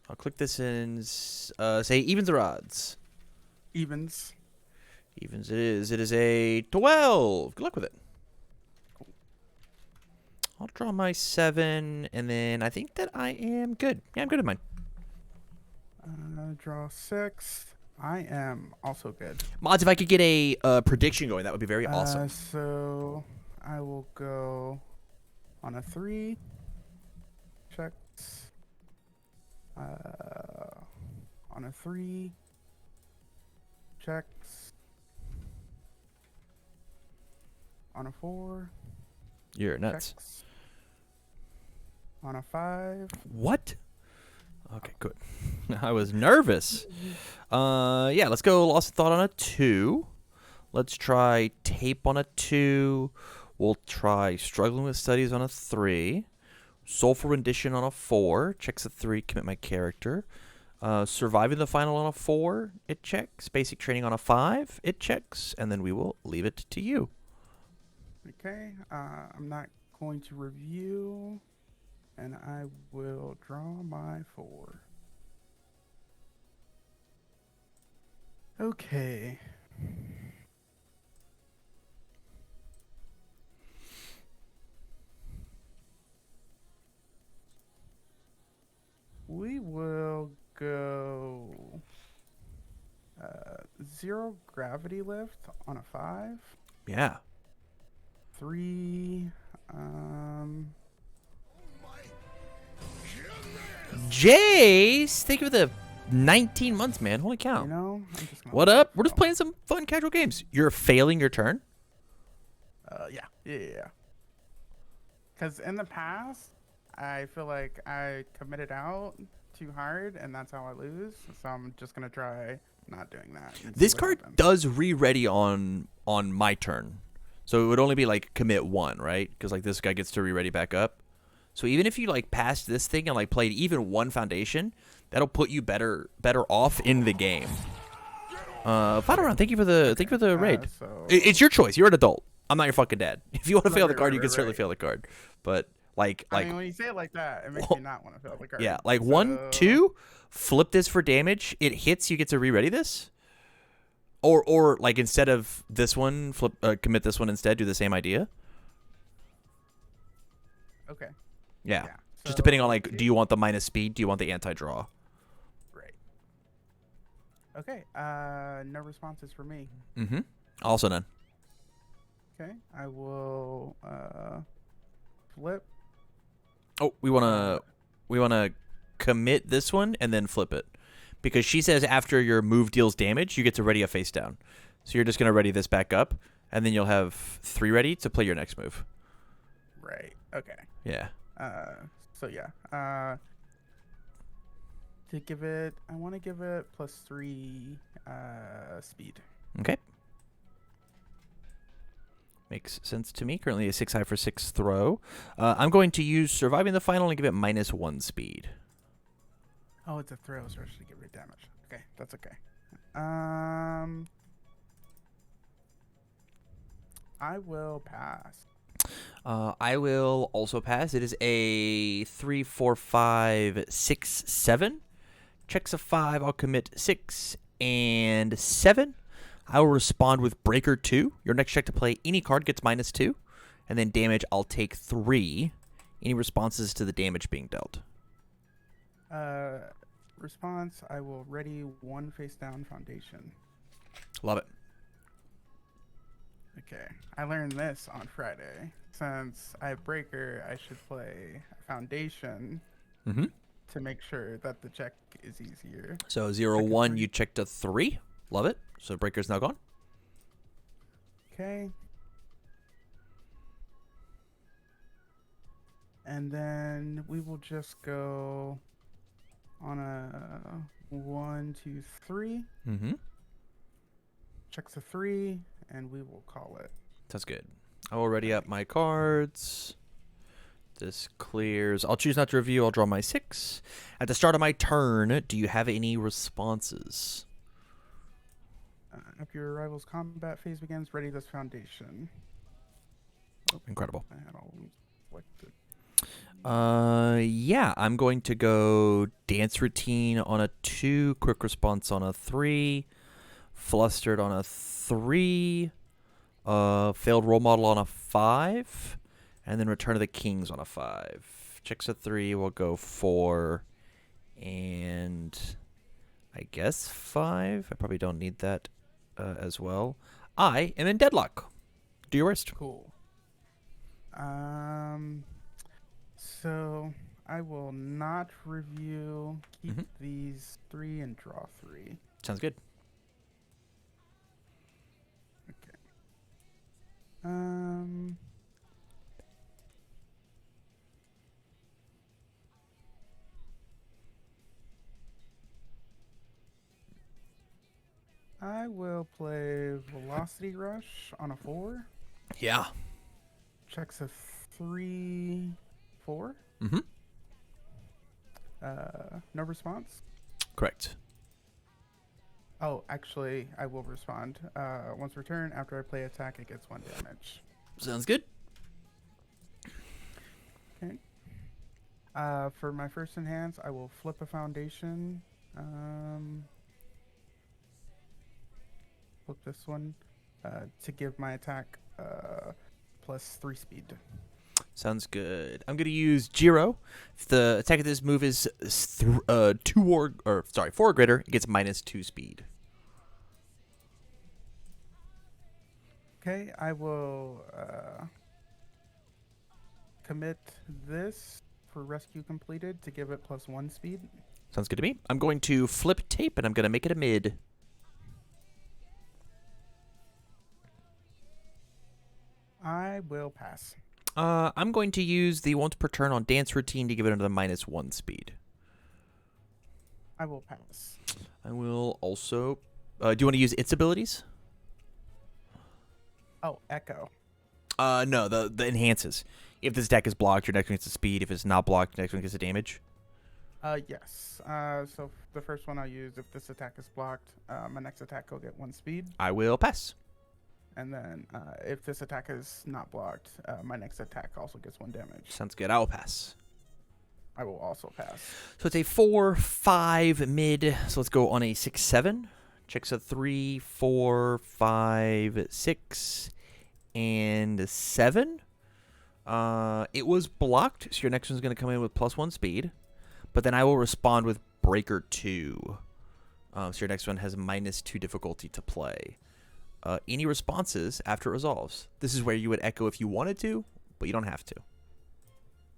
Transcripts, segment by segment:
I'll click this in, say evens or odds. Evens. Evens it is. It is a 12. Good luck with it. I'll draw my 7, and then I think that I am good. Yeah, I'm good at mine. Draw 6. I am also good. Mods, if I could get a prediction going, that would be very awesome. So I will go on a 3. Checks. On a 3. Checks. On a 4. You're nuts. Checks. On a 5. What? Okay, good. I was nervous. Yeah, let's go Lost in Thought on a 2. Let's try Tape on a 2. We'll try Struggling with Studies on a 3. Soulful Rendition on a 4. Checks a 3. Commit my character. Surviving the Final on a 4. It checks. Basic Training on a 5. It checks. And then we will leave it to you. Okay. I'm not going to review. And I will draw my 4. Okay. We will go 0 gravity lift on a 5. Yeah. 3. Jace, thank you for the 19 months, man. Holy cow. You know, I'm just What up? We're just playing some fun casual games. You're failing your turn? Yeah. Because in the past, I feel like I committed out too hard, and that's how I lose. So I'm just gonna try not doing that. This card does re-ready on my turn, so it would only be like commit 1, right? Because like this guy gets to re-ready back up. So even if you like passed this thing and like played even 1 foundation, that'll put you better off in the game. Final round. Thank you for the raid. It's your choice. You're an adult. I'm not your fucking dad. If you want to fail the card, you can certainly fail the card. But I mean, when you say it like that, it makes me not want to fail the card. Yeah, like 1, 2, flip this for damage. It hits, you get to re-ready this. Or like instead of this one, flip commit this one instead. Do the same idea. Okay. Yeah. Just depending on like, do you want the minus speed? Do you want the anti-draw? Right. Okay. No responses for me. Mm-hmm. Also none. Okay. I will flip. Oh, we wanna commit this one and then flip it, because she says after your move deals damage, you get to ready a face down. So you're just gonna ready this back up, and then you'll have 3 ready to play your next move. Right. Okay. Yeah. So yeah. To give it, I want to give it +3 speed. Okay. Makes sense to me. Currently a 6 high for 6 throw. I'm going to use Surviving the Final and give it -1 speed. Oh, it's a throw, so I should get rid of damage. Okay, that's okay. I will pass. I will also pass. It is a 3, 4, 5, 6, 7. Checks a 5. I'll commit 6 and 7. I will respond with Breaker 2. Your next check to play any card gets -2. And then damage, I'll take 3. Any responses to the damage being dealt? Response, I will ready 1 face down foundation. Love it. Okay. I learned this on Friday. Since I have Breaker, I should play Foundation to make sure that the check is easier. So 0, 1, you check to 3. Love it. So Breaker's now gone. Okay. And then we will just go on a 1, 2, 3. Mm-hmm. Checks a 3, and we will call it. That's good. I will ready up my cards. This clears. I'll choose not to review. I'll draw my 6. At the start of my turn, do you have any responses? If your rival's combat phase begins, ready this foundation. Oh, incredible. I had all selected. Yeah, I'm going to go dance routine on a 2, quick response on a 3, flustered on a 3, failed role model on a 5, and then return of the kings on a 5. Checks a 3, we'll go 4, and I guess 5. I probably don't need that as well. I am in deadlock. Do your worst. Cool. So I will not review. Keep these 3 and draw 3. Sounds good. Okay. I will play Velocity Rush on a 4. Yeah. Checks a 3, 4. Mm-hmm. No response. Correct. Oh, actually, I will respond. Once returned, after I play attack, it gets 1 damage. Sounds good. Okay. For my first enhance, I will flip a foundation. Flip this one to give my attack plus 3 speed. Sounds good. I'm gonna use Jiro. If the attack of this move is 4 or greater, it gets -2 speed. Okay, I will commit this for rescue completed to give it plus 1 speed. Sounds good to me. I'm going to flip tape and I'm gonna make it a mid. I will pass. I'm going to use the once per turn on dance routine to give it another -1 speed. I will pass. I will also. Do you want to use its abilities? Oh, Echo. No, the enhances. If this attack is blocked, your next one gets a speed. If it's not blocked, your next one gets a damage. Yes. So the first one I'll use, if this attack is blocked, my next attack will get 1 speed. I will pass. And then if this attack is not blocked, my next attack also gets 1 damage. Sounds good. I will pass. I will also pass. So it's a 4-5 mid. So let's go on a 6-7. Checks a 3, 4, 5, 6, and 7. It was blocked, so your next one's going to come in with +1 speed. But then I will respond with Breaker 2. So your next one has -2 difficulty to play. Any responses after it resolves. This is where you would echo if you wanted to, but you don't have to.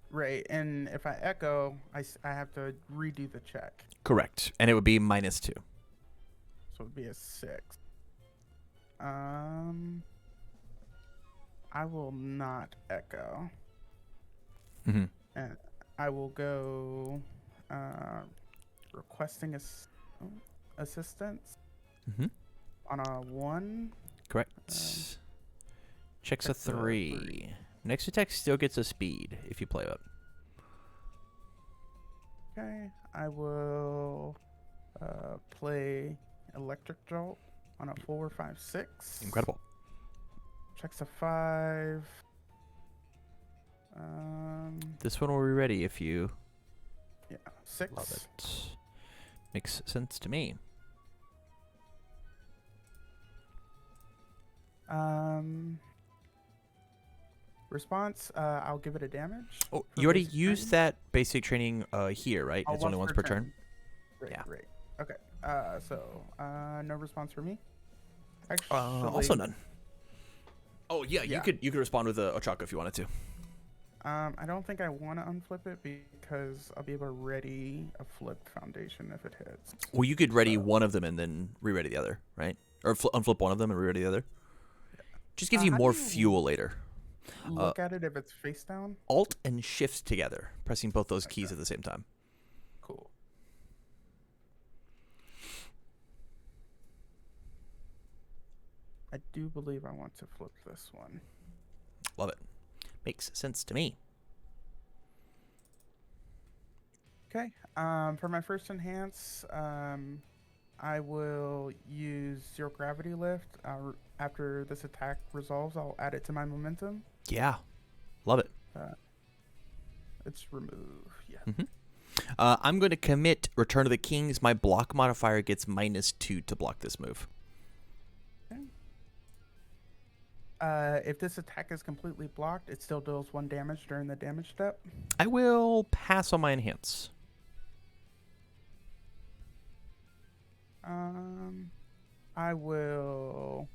Right, and if I echo, I have to redo the check. Correct, and it would be -2. So it would be a 6. I will not echo. And I will go requesting assistance on a 1. Correct. Checks a 3. Next attack still gets a speed if you play up. Okay, I will play Electric Jolt on a 4, 5, 6. Incredible. Checks a 5. This one will be ready if you... Yeah, 6. Love it. Makes sense to me. Response, I'll give it a damage. Oh, you already used that basic training here, right? Oh, it's only once per turn. Right, Yeah. right. Okay. So no response for me. Actually, Also none. Oh yeah, Yeah. you could respond with a Ochaco if you wanted to. I don't think I want to unflip it because I'll be able to ready a flipped foundation if it hits. Well, you could ready one of them and then re-ready the other, right? Or unflip one of them and re-ready the other. Just gives you how more do you fuel later. Look at it if it's face down. Alt and shift together, pressing both those keys at the same time. Cool. I do believe I want to flip this one. Love it. Makes sense to me. Okay. For my first enhance, I will use Zero Gravity Lift. After this attack resolves, I'll add it to my momentum. Yeah. Love it. It's remove. Yeah. I'm going to commit Return of the Kings. My block modifier gets -2 to block this move. Okay. If this attack is completely blocked, it still deals 1 damage during the damage step. I will pass on my enhance. I will.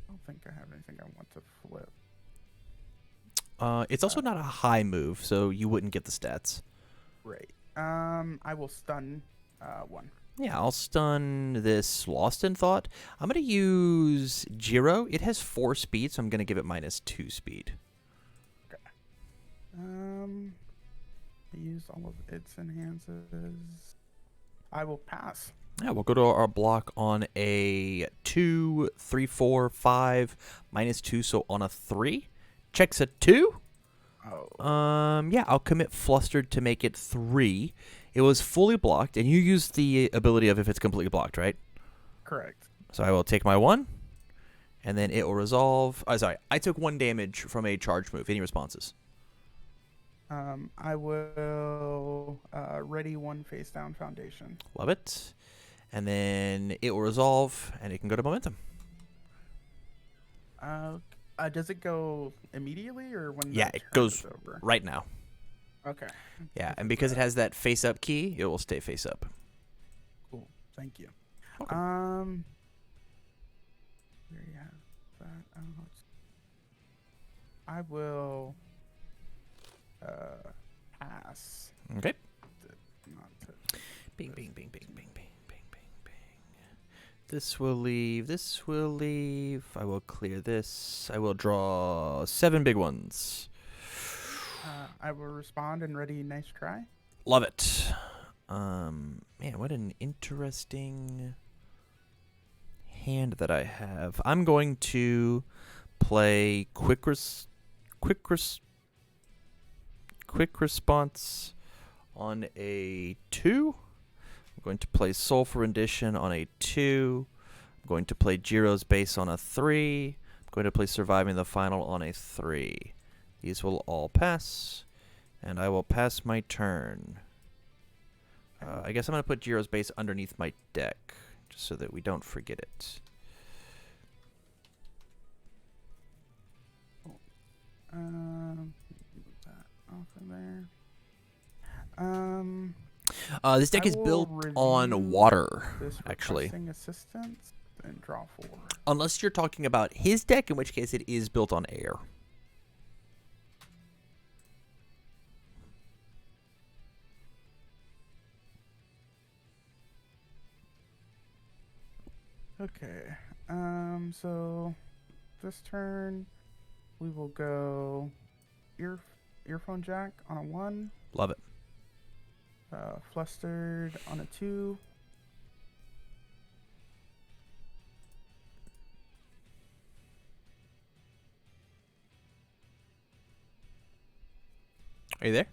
I don't think I have anything I want to flip. It's also not a high move, so you wouldn't get the stats. Right. I will stun 1. Yeah, I'll stun this Lost in Thought. I'm going to use Jiro. It has 4 speed, so I'm going to give it -2 speed. Okay. I used all of its enhances. I will pass. Yeah, we'll go to our block on a 2, 3, 4, 5, -2, so on a 3. Checks a 2. Oh. Yeah, I'll commit Flustered to make it 3. It was fully blocked, and you used the ability of if it's completely blocked, right? Correct. So I will take my 1, and then it will resolve. Oh, sorry, I took 1 damage from a charge move. Any responses? I will ready 1 face down foundation. Love it. And then it will resolve, and it can go to momentum. Does it go immediately or when? Yeah, the it turn goes is over? right now. Okay. Yeah, and because it has that face up key, it will stay face up. Cool. Thank you. Okay. There you have that. I will pass. Okay. Not to Bing, bing, bing, bing, bing, bing, bing, bing, bing. This will leave. This will leave. I will clear this. I will draw 7 big ones. I will respond and ready. Nice try. Love it. Man, what an interesting hand that I have. I'm going to play quick response on a 2. I'm going to play Soulful Rendition on a 2. I'm going to play Jiro's Base on a 3. I'm going to play Surviving the Final on a 3. These will all pass, and I will pass my turn. I guess I'm going to put Jiro's Base underneath my deck, just so that we don't forget it. Move that off of there. This deck I is will built review on water, This actually. requesting assistance and draw 4. Unless you're talking about his deck, in which case it is built on air. Okay. So this turn we will go earphone jack on a 1. Love it. Flustered on a 2. Are you there?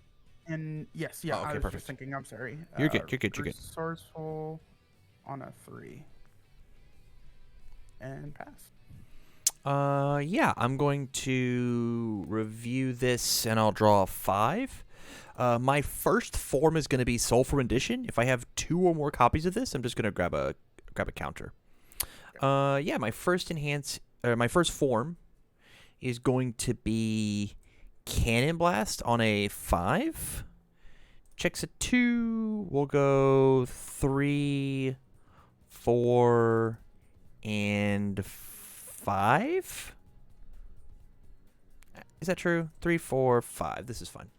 And yes, yeah, Oh, okay, I was perfect. just thinking, I'm sorry. You're good, you're good, you're good. Resourceful on a 3. And pass. Yeah, I'm going to review this, and I'll draw 5. My first form is going to be Soulful Rendition. If I have 2 or more copies of this, I'm just going to grab a counter. Yeah, my first form is going to be Cannon Blast on a 5. Checks a 2. We'll go 3, 4, and 5. Is that true? 3, 4, 5. This is fine.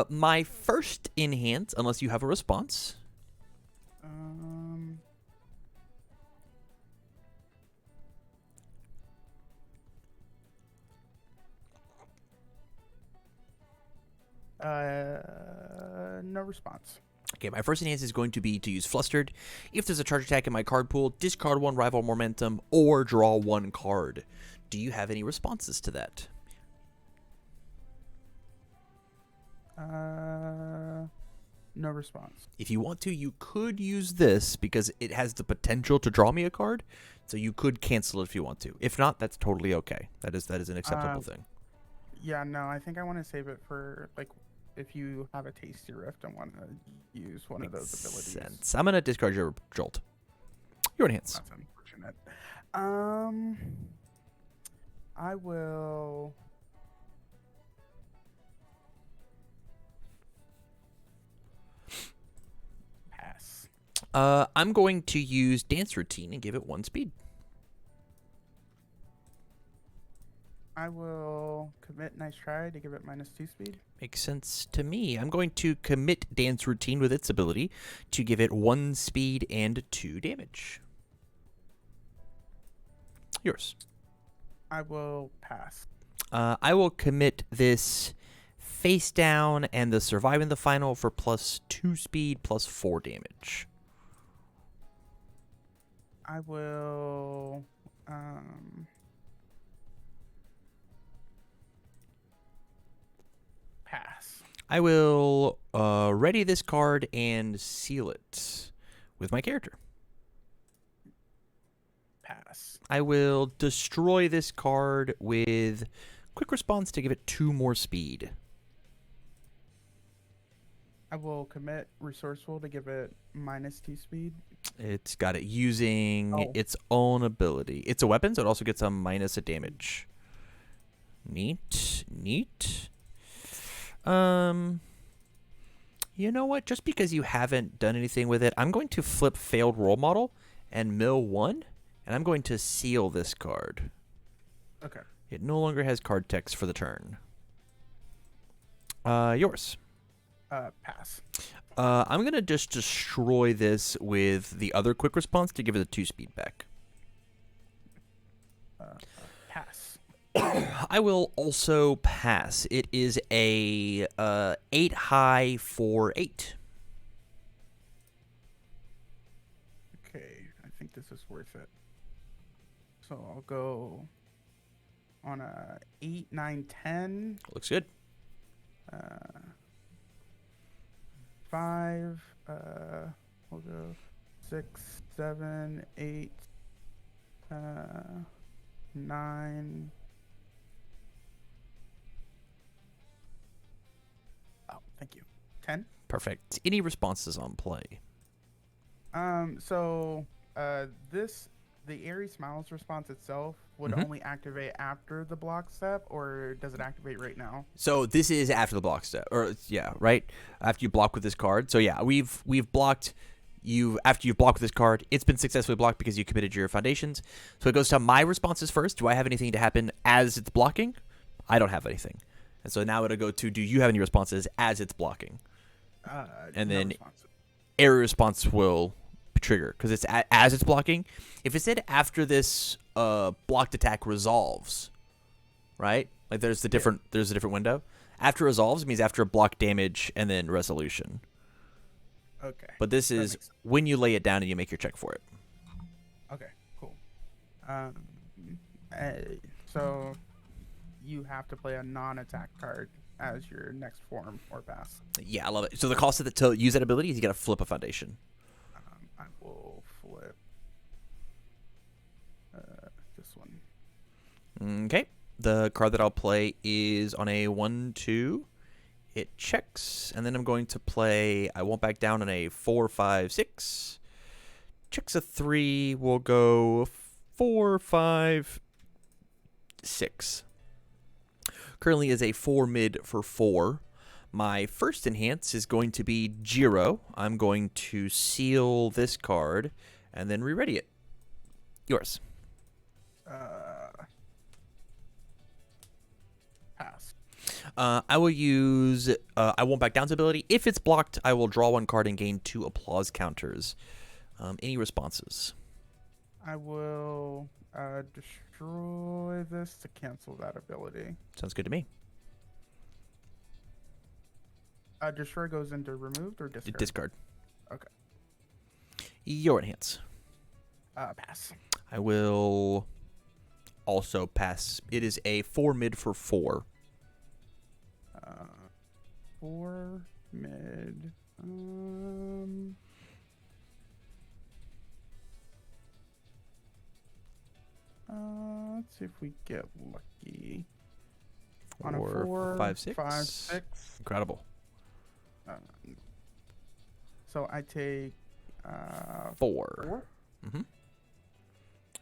My first enhance, unless you have a response. No response. Okay, my first enhance is going to be to use Flustered. If there's a charge attack in my card pool, discard 1 rival momentum or draw 1 card. Do you have any responses to that? No response. If you want to, you could use this because it has the potential to draw me a card. So you could cancel it if you want to. If not, that's totally okay. That is an acceptable thing. Yeah, no, I think I want to save it for like if you have a tasty rift and want to use one of Makes those abilities. sense. I'm gonna discard your jolt. Your enhance. That's unfortunate. Um, I will pass. I'm going to use dance routine and give it 1 speed. I will commit nice try to give it -2 speed. Makes sense to me. I'm going to commit dance routine with its ability to give it 1 speed and 2 damage. Yours. I will pass. I will commit this face down and the survive in the final for +2 speed, +4 damage. I will pass. I will ready this card and seal it with my character. Pass. I will destroy this card with quick response to give it 2 more speed. I will commit resourceful to give it -2 speed. It's got it using Oh. its own ability. It's a weapon, so it also gets a -1 damage. Neat. You know what? Just because you haven't done anything with it, I'm going to flip failed role model and mill 1, and I'm going to seal this card. Okay. It no longer has card text for the turn. Yours. Pass. I'm going to just destroy this with the other quick response to give it a 2 speed back. Pass. I will also pass. It is a 8 high for 8. Okay, I think this is worth it. So I'll go on a 8, 9, 10. Looks good. 5. We'll go 6, 7, 8, 9. Oh, thank you. 10. Perfect. Any responses on play? So the Airy Smiles response itself would only activate after the block step, or does it activate right now? So this is after the block step, or yeah, right after you block with this card. So yeah, we've blocked you after you've blocked with this card. It's been successfully blocked because you committed your foundations. So it goes to my responses first. Do I have anything to happen as it's blocking? I don't have anything, and so now it'll go to do you have any responses as it's blocking? And No then response. Airy response will trigger because it's as it's blocking. If it said after this blocked attack resolves, right? Like there's a different window. After resolves means after block damage and then resolution. Okay. But this is when you lay it down and you make your check for it. Okay, cool. So you have to play a non-attack card as your next form or pass. Yeah, I love it. So the cost of to use that ability is you got to flip a foundation. I will flip this one. Okay. The card that I'll play is on a 1/2. It checks, and then I'm going to play. I won't back down on a 4, 5, 6. Checks a 3. We'll go 4, 5, 6. Currently is a 4 mid for 4. My first enhance is going to be Jiro. I'm going to seal this card and then re-ready it. Yours. Pass. I will use I won't back down's ability. If it's blocked, I will draw 1 card and gain 2 applause counters. Any responses? I will destroy this to cancel that ability. Sounds good to me. Destroy goes into removed or discard? Discard. Okay. Your enhance. Pass. I will also pass. It is a 4 mid for 4. 4 mid. Let's see if we get lucky. On a 4, 4, 5, 6. 5, 6. Incredible. Uh, so I take 4. 4. Mm-hmm.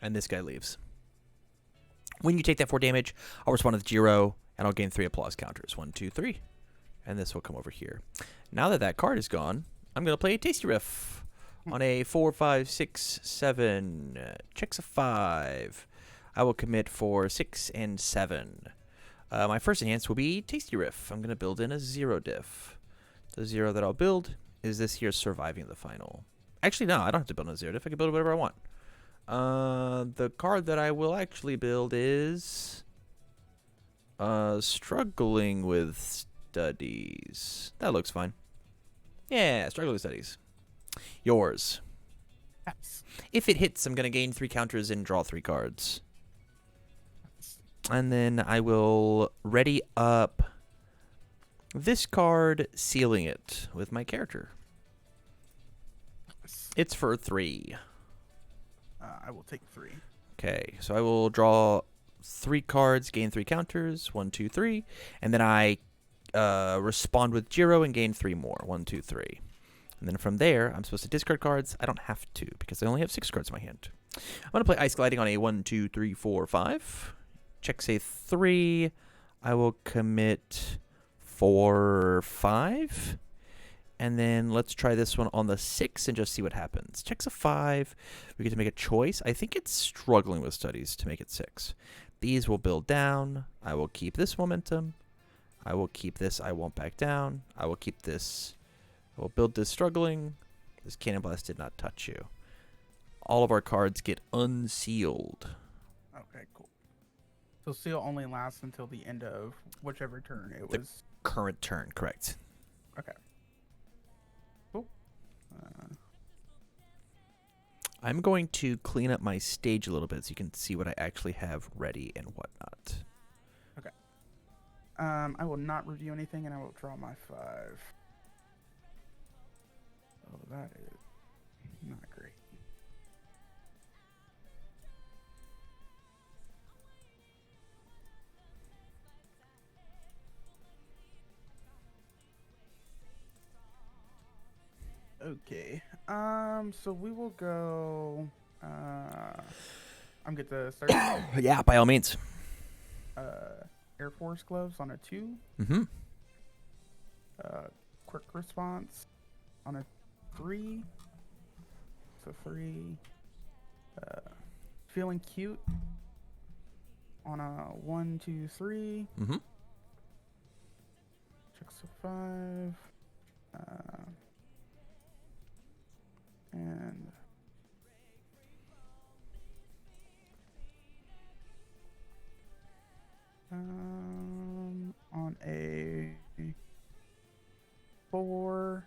And this guy leaves. When you take that 4 damage, I'll respond with Jiro, and I'll gain 3 applause counters. 1, 2, 3. And this will come over here. Now that that card is gone, I'm going to play a Tasty Riff. On a 4, 5, 6, 7. Checks a 5. I will commit for 6 and 7. My first enhance will be Tasty Riff. I'm going to build in a 0 diff. The 0 that I'll build is this here, Surviving the Final. Actually, no, I don't have to build a 0 diff. I can build whatever I want. The card that I will actually build is Struggling with Studies. That looks fine. Yeah, Struggling with Studies. Yours. Yes. If it hits, I'm going to gain 3 counters and draw 3 cards. And then I will ready up this card, sealing it with my character. It's for 3. I will take 3. Okay, so I will draw 3 cards, gain 3 counters. 1, 2, 3. And then I respond with Jiro and gain 3 more. 1, 2, 3. And then from there, I'm supposed to discard cards. I don't have to because I only have 6 cards in my hand. I'm going to play Ice Gliding on a 1, 2, 3, 4, 5. Checks a 3. I will commit 4, 5. And then let's try this one on the 6 and just see what happens. Checks a 5. We get to make a choice. I think it's Struggling with Studies to make it 6. These will build down. I will keep this momentum. I will keep this. I won't back down. I will keep this. I will build this Struggling. This Cannon Blast did not touch you. All of our cards get unsealed. Okay, cool. So seal only lasts until the end of whichever turn it The was. current turn, correct. Okay. Cool. I'm going to clean up my stage a little bit so you can see what I actually have ready and whatnot. Okay. I will not review anything, and I will draw my 5. Oh, that is not great. Okay. So we will go. I'm good to start. Yeah, by all means. Air Force gloves on a 2. Mm-hmm. Quick response on a 3. So 3. Feeling cute on a 1, 2, 3. Mm-hmm. Checks a 5. And on a 4,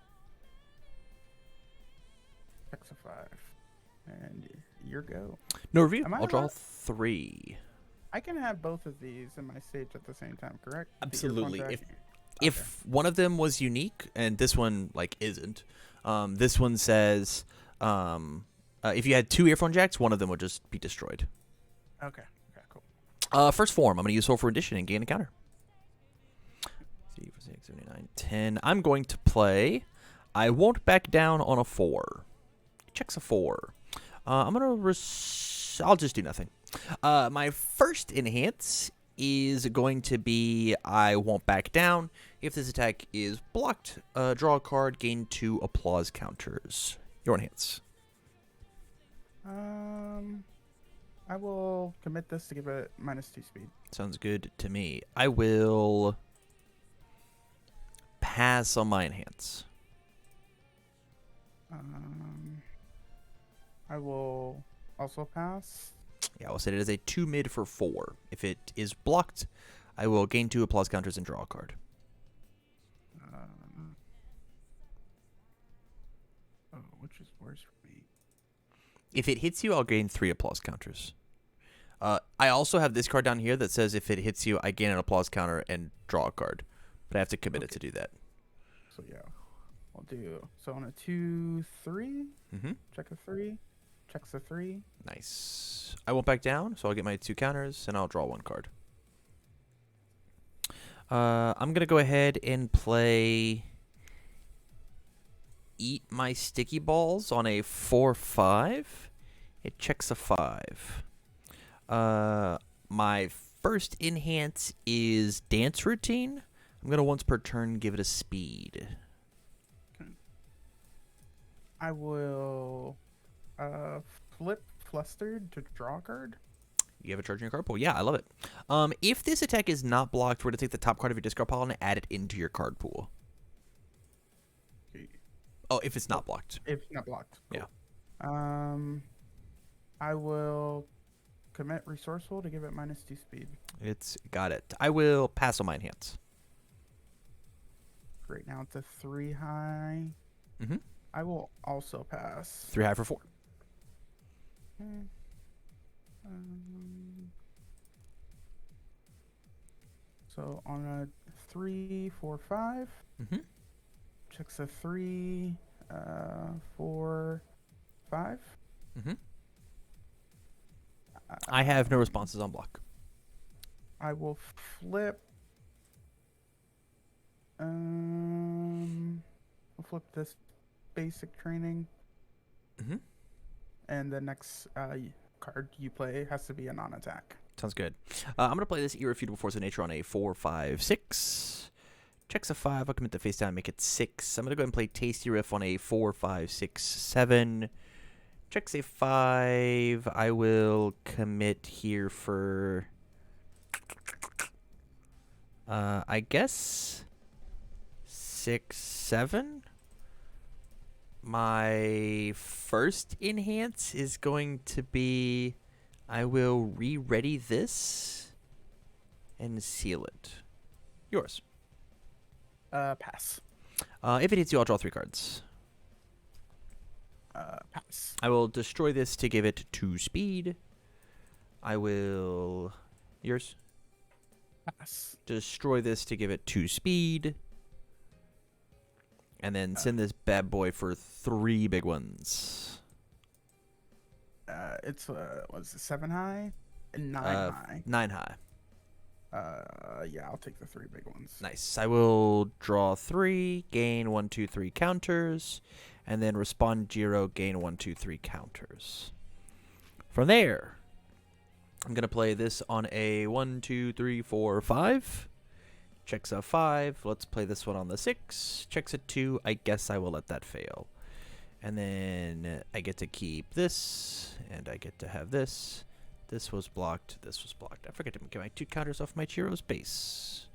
checks a 5, and your go. No review. Am I I'll draw allowed- 3. I can have both of these in my stage at the same time, correct? The Absolutely. earphone If jack- if one of them was unique and this one like isn't, this one says if you had 2 earphone jacks, one of them would just be destroyed. Okay. Okay. Cool. First form, I'm going to use Soul for Addition and gain a counter. 6, 7, 8, 9, 10. I'm going to play I Won't Back Down on a 4. Checks a 4. I'm going to I'll just do nothing. My first enhance is going to be I Won't Back Down. If this attack is blocked, draw a card, gain 2 applause counters. Your enhance. I will commit this to give it -2 speed. Sounds good to me. I will pass on my enhance. I will also pass. Yeah, I'll set it as a 2 mid for 4. If it is blocked, I will gain 2 applause counters and draw a card. Which is worse for me? If it hits you, I'll gain 3 applause counters. I also have this card down here that says if it hits you, I gain an applause counter and draw a card. But I have to commit it to do that. So yeah, I'll do so on a 2, 3. Mm-hmm. Check a 3. Checks a 3. Nice. I won't back down, so I'll get my 2 counters and I'll draw 1 card. I'm going to go ahead and play Eat My Sticky Balls on a 4-5. It checks a 5. My first enhance is Dance Routine. I'm going to once per turn give it a speed. I will flip Flustered to draw a card. You have a charge in your card pool. Yeah, I love it. If this attack is not blocked, we're going to take the top card of your discard pile and add it into your card pool. Okay. Oh, if it's not blocked. If not blocked. Cool. Yeah. I will commit Resourceful to give it -2 speed. It's got it. I will pass on my enhance. Great. Now it's a 3 high. Mm-hmm. I will also pass. 3 high for 4. Okay. So on a 3, 4, 5. Mm-hmm. Checks a 3, 4, 5. Mm-hmm. I have no responses on block. I will flip. I'll flip this basic training. Mm-hmm. And the next card you play has to be a non-attack. Sounds good. I'm going to play this Irrefutable Force of Nature on a 4, 5, 6. Checks a 5. I'll commit the face down and make it 6. I'm going to go ahead and play Tasty Riff on a 4, 5, 6, 7. Checks a 5. I will commit here for... I guess 6, 7. My first enhance is going to be, I will re-ready this and seal it. Yours. Pass. If it hits you, I'll draw 3 cards. Pass. I will destroy this to give it 2 speed. I will... Yours? Pass. Destroy this to give it 2 speed. And then send this bad boy for 3 big ones. It's what's it, 7 high and 9 high. 9 high. Yeah, I'll take the 3 big ones. Nice. I will draw 3, gain 1, 2, 3 counters, and then respond Jiro, gain 1, 2, 3 counters. From there, I'm gonna play this on a 1, 2, 3, 4, 5. Checks a 5. Let's play this one on the 6. Checks a 2. I guess I will let that fail. And then I get to keep this, and I get to have this. This was blocked. This was blocked. I forget to get my 2 counters off my Jiro's base.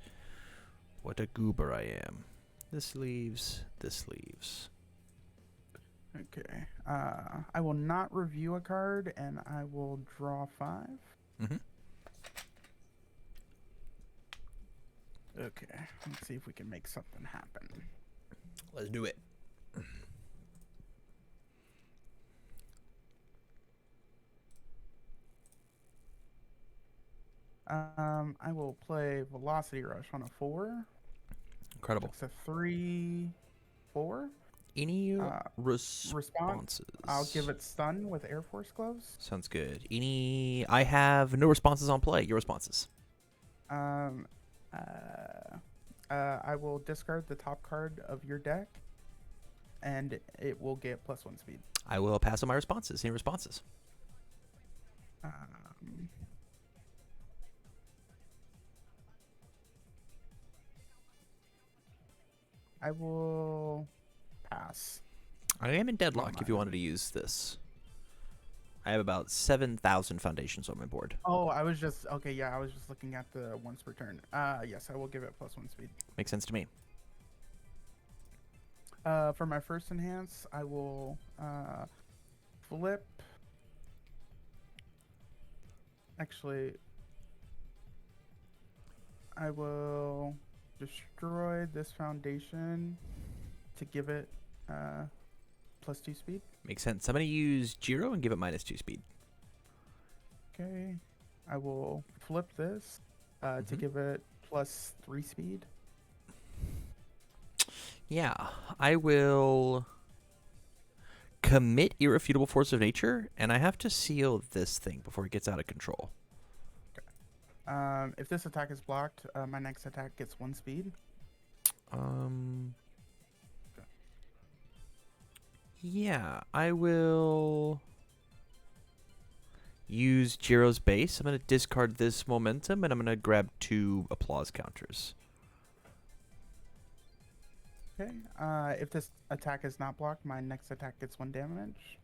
What a goober I am. This leaves. This leaves. Okay. I will not review a card, and I will draw 5. Mm-hmm. Okay. Let's see if we can make something happen. Let's do it. I will play Velocity Rush on a 4. Incredible. It's a 3, 4. Any responses? I'll give it Stun with Air Force Gloves. Sounds good. Any? I have no responses on play. Your responses. I will discard the top card of your deck, and it will get +1 speed. I will pass on my responses. Any responses? I will pass. I am in deadlock if you wanted to use this. I have about 7,000 foundations on my board. Oh, I was just okay. Yeah, I was just looking at the once per turn. Yes, I will give it +1 speed. Makes sense to me. For my first enhance, I will flip. Actually, I will destroy this foundation to give it +2 speed. Makes sense. I'm going to use Jiro and give it -2 speed. Okay. I will flip this to give it +3 speed. Yeah. I will commit Irrefutable Force of Nature, and I have to seal this thing before it gets out of control. Okay. If this attack is blocked, my next attack gets 1 speed. Yeah, I will use Jiro's base. I'm going to discard this momentum, and I'm going to grab 2 applause counters. Okay. If this attack is not blocked, my next attack gets 1 damage.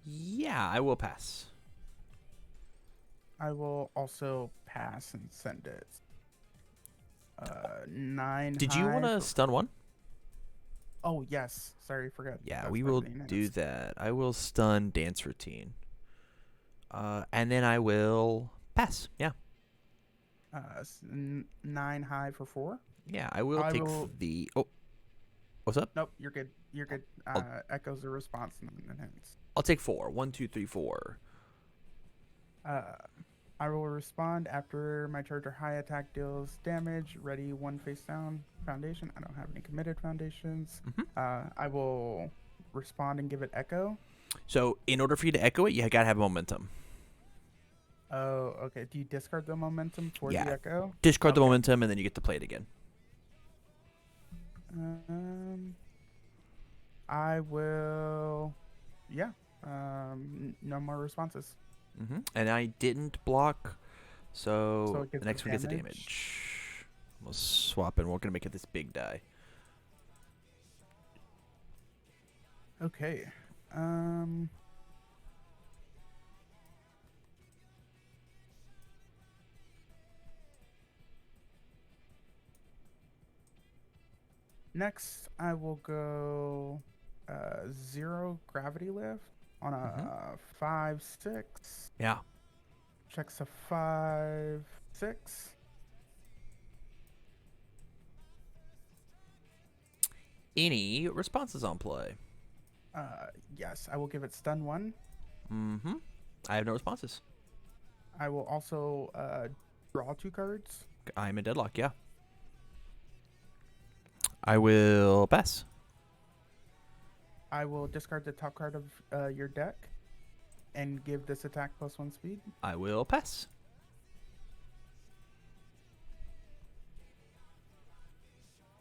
Yeah, I will pass. I will also pass and send it. 9 Did you want to stun one? Oh, yes. Sorry, forgot. Yeah, That's we my will main do hits. that. I will stun dance routine. And then I will pass. Yeah. 9 high for 4. Yeah, I will I take will- the... Oh, what's up? Nope, you're good. You're good. Echoes the response and then hits. I'll take 4. 1, 2, 3, 4. I will respond after my charge or high attack deals damage. Ready, 1 face down foundation. I don't have any committed foundations. I will respond and give it echo. So in order for you to echo it, you got to have momentum. Oh, okay. Do you discard the momentum for the echo? Discard the Okay. momentum, and then you get to play it again. I will. Yeah. No more responses. And I didn't block, so it gets the next the one gets the damage. damage. We'll swap, and we're going to make it this big die. Okay. Next, I will go 0 gravity lift on a 5/6. Yeah. Checks a 5/6. Any responses on play? Yes, I will give it stun 1. I have no responses. I will also draw 2 cards. I'm in deadlock, yeah. I will pass. I will discard the top card of your deck and give this attack +1 speed. I will pass.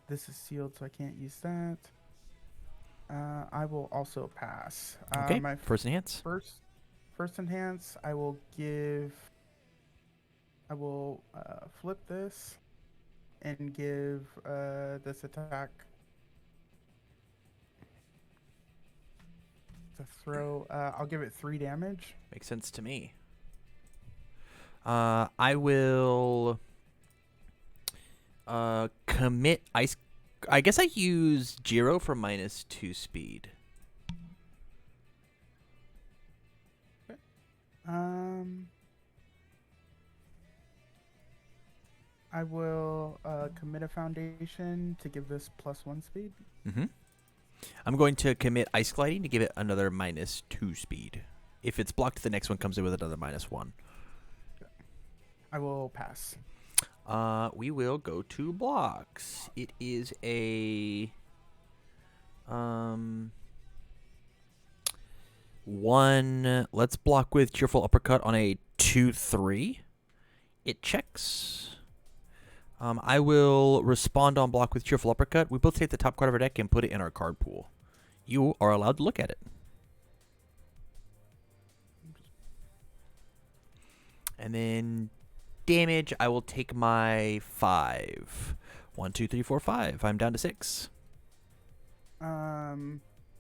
This is sealed, so I can't use that. I will also pass. Okay, My first enhance. First enhance, I will flip this and give this attack to throw. I'll give it 3 damage. Makes sense to me. I will commit ice. I guess I use Jiro for -2 speed. I will commit a foundation to give this +1 speed. I'm going to commit ice gliding to give it another -2 speed. If it's blocked, the next one comes in with another -1. I will pass. We will go to blocks. It is a 1. Let's block with cheerful uppercut on a 2/3. It checks. I will respond on block with cheerful uppercut. We both take the top card of our deck and put it in our card pool. You are allowed to look at it. And then damage, I will take my 5. 1, 2, 3, 4, 5. I'm down to 6.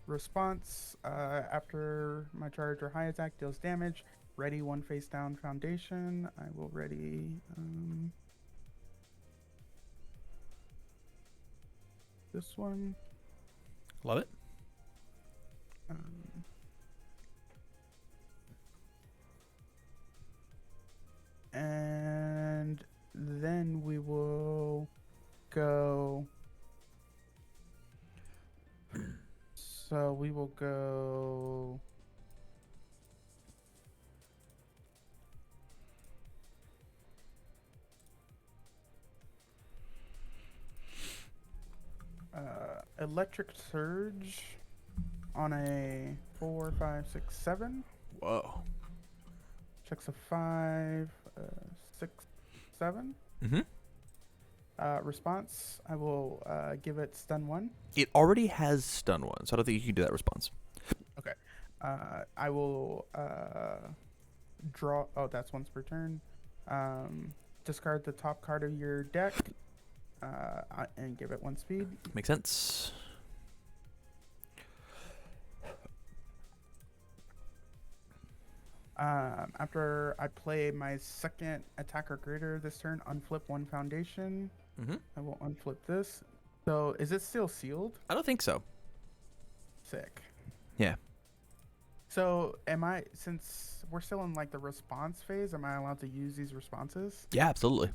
Response after my charge or high attack deals damage. Ready, 1 face down foundation. I will ready this one. Love it. And then we will go. So we will go. Electric Surge On a 4, 5, 6, 7. Whoa. Checks a 5, 6, 7. Mm-hmm. Response, I will give it stun 1. It already has stun 1, so I don't think you can do that response. Okay. I will draw. Oh, that's once per turn. Discard the top card of your deck and give it 1 speed. Makes sense. After I play my second attack or greater this turn, unflip 1 foundation. Mm-hmm. I will unflip this. So is it still sealed? I don't think so. Sick. Yeah. So since we're still in like the response phase, am I allowed to use these responses? Yeah, absolutely.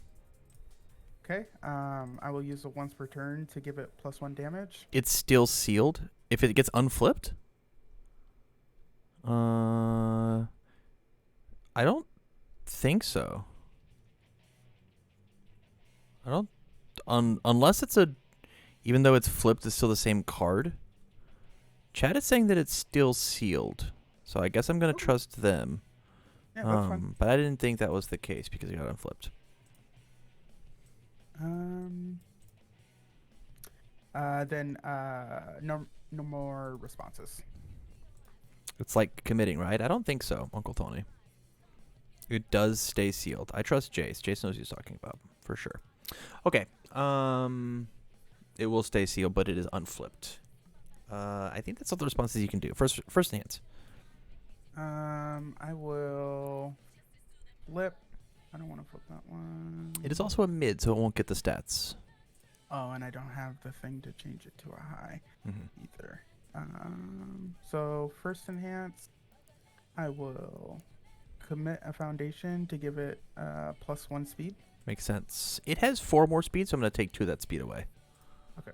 Okay. I will use it once per turn to give it +1 damage. It's still sealed. If it gets unflipped, I don't think so. I don't, unless it's even though it's flipped, it's still the same card. Chat is saying that it's still sealed, so I guess I'm gonna trust them. Yeah, that's fine. But I didn't think that was the case because it got unflipped. Then no more responses. It's like committing, right? I don't think so, Uncle Tony. It does stay sealed. I trust Jace. Jace knows what he's talking about for sure. Okay. It will stay sealed, but it is unflipped. I think that's all the responses you can do. First hands. I will flip. I don't want to flip that one. It is also a mid, so it won't get the stats. Oh, and I don't have the thing to change it to a high Mm-hmm. either. So first enhance, I will commit a foundation to give it +1 speed. Makes sense. It has 4 more speed, so I'm going to take 2 of that speed away. Okay.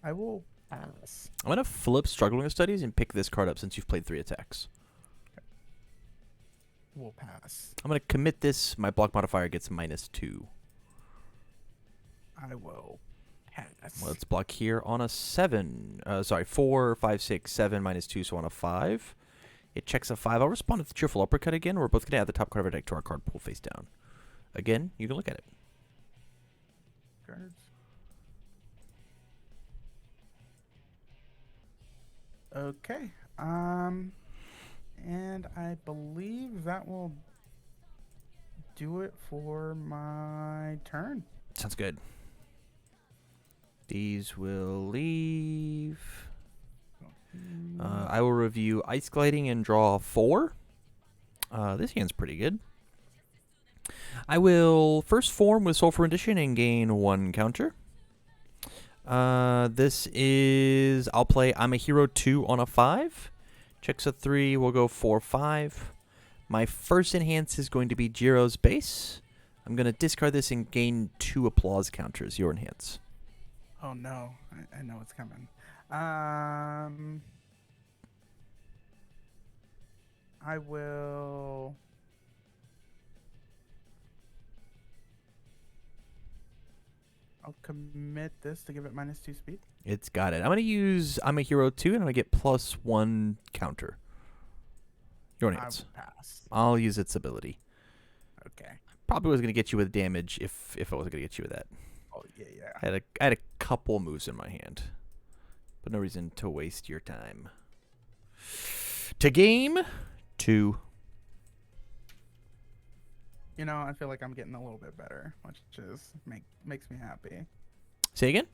I will pass. I'm going to flip Struggling with Studies and pick this card up since you've played 3 attacks. Okay. We'll pass. I'm going to commit this. My block modifier gets -2. I will pass. Let's block here on a 7. 4, 5, 6, 7, -2, so on a 5. It checks a 5. I'll respond with the Cheerful Uppercut again. We're both going to add the top card of our deck to our card pool face down. Again, you can look at it. Cards. Okay. And I believe that will do it for my turn. Sounds good. These will leave. I will review Ice Gliding and draw 4. This hand's pretty good. I will first form with Soulful Rendition and gain 1 counter. This is, I'll play I'm a Hero 2 on a 5. Checks a 3, we'll go 4, 5. My first enhance is going to be Jiro's base. I'm going to discard this and gain 2 applause counters, your enhance. Oh no, I know it's coming. I will. I'll commit this to give it -2 speed. It's got it. I'm going to use I'm a Hero 2 and I'm going to get +1 counter. Your enhance. I will pass. I'll use its ability. Okay. Probably was going to get you with damage if I wasn't going to get you with that. Oh yeah. I had a couple moves in my hand, but no reason to waste your time. To game 2. You know, I feel like I'm getting a little bit better, which is makes me happy. Say again?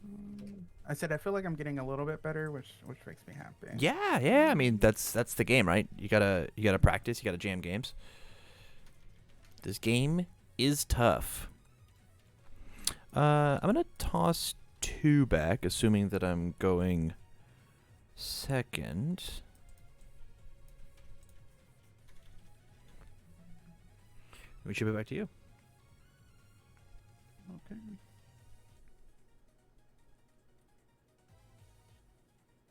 I said I feel like I'm getting a little bit better, which makes me happy. Yeah. I mean, that's the game, right? You gotta practice. You gotta jam games. This game is tough. I'm gonna toss 2 back, assuming that I'm going second. We should be back to you. Okay.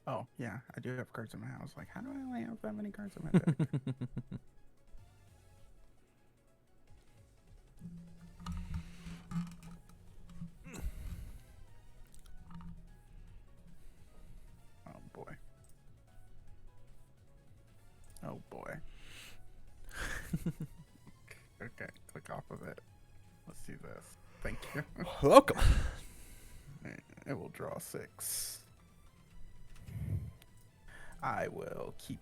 Oh yeah, I do have cards in my house. Like, how do I only have that many cards in my deck? this. Thank you. Welcome. It will draw 6. I will keep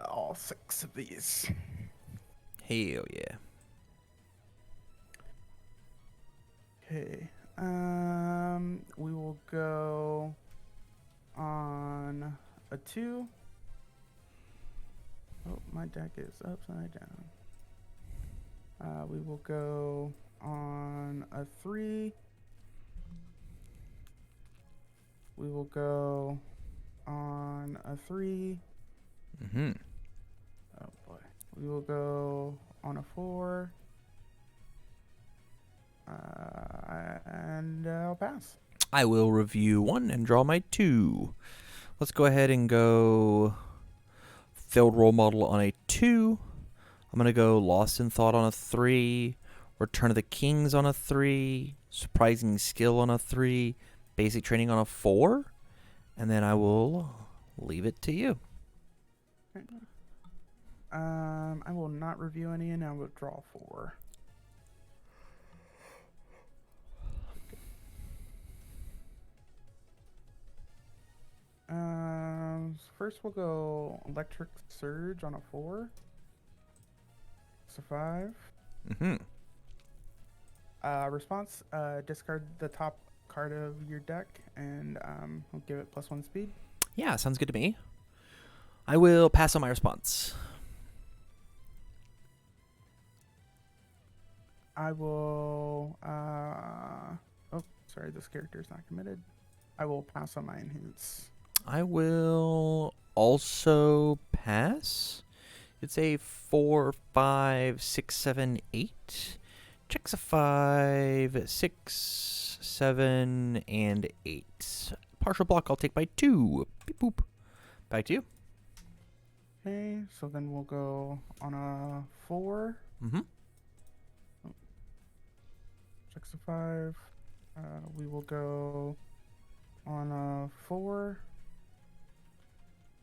all 6 of these. Hell yeah. Okay. We will go on a 2. Oh, my deck is upside down. We will go on a 3. We will go on a 3. Mm-hmm. Oh boy. We will go on a 4. And I'll pass. I will review 1 and draw my 2. Let's go ahead and go failed role model on a 2. I'm going to go Lost in Thought on a 3. Return of the Kings on a 3. Surprising Skill on a 3. Basic Training on a 4. And then I will leave it to you. Okay. I will not review any, and I will draw 4. First we'll go Electric Surge on a 4. It's a 5. Mm-hmm. Response, discard the top card of your deck, and I'll give it +1 speed. Yeah, sounds good to me. I will pass on my response. I will, oh, sorry, this character is not committed. I will pass on my enhance. I will also pass. It's a 4, 5, 6, 7, 8. Checks a 5, 6, 7, and 8. Partial block I'll take by 2. Beep boop. Back to you. Okay, so then we'll go on a 4. Mm-hmm. Checks a 5. We will go on a 4.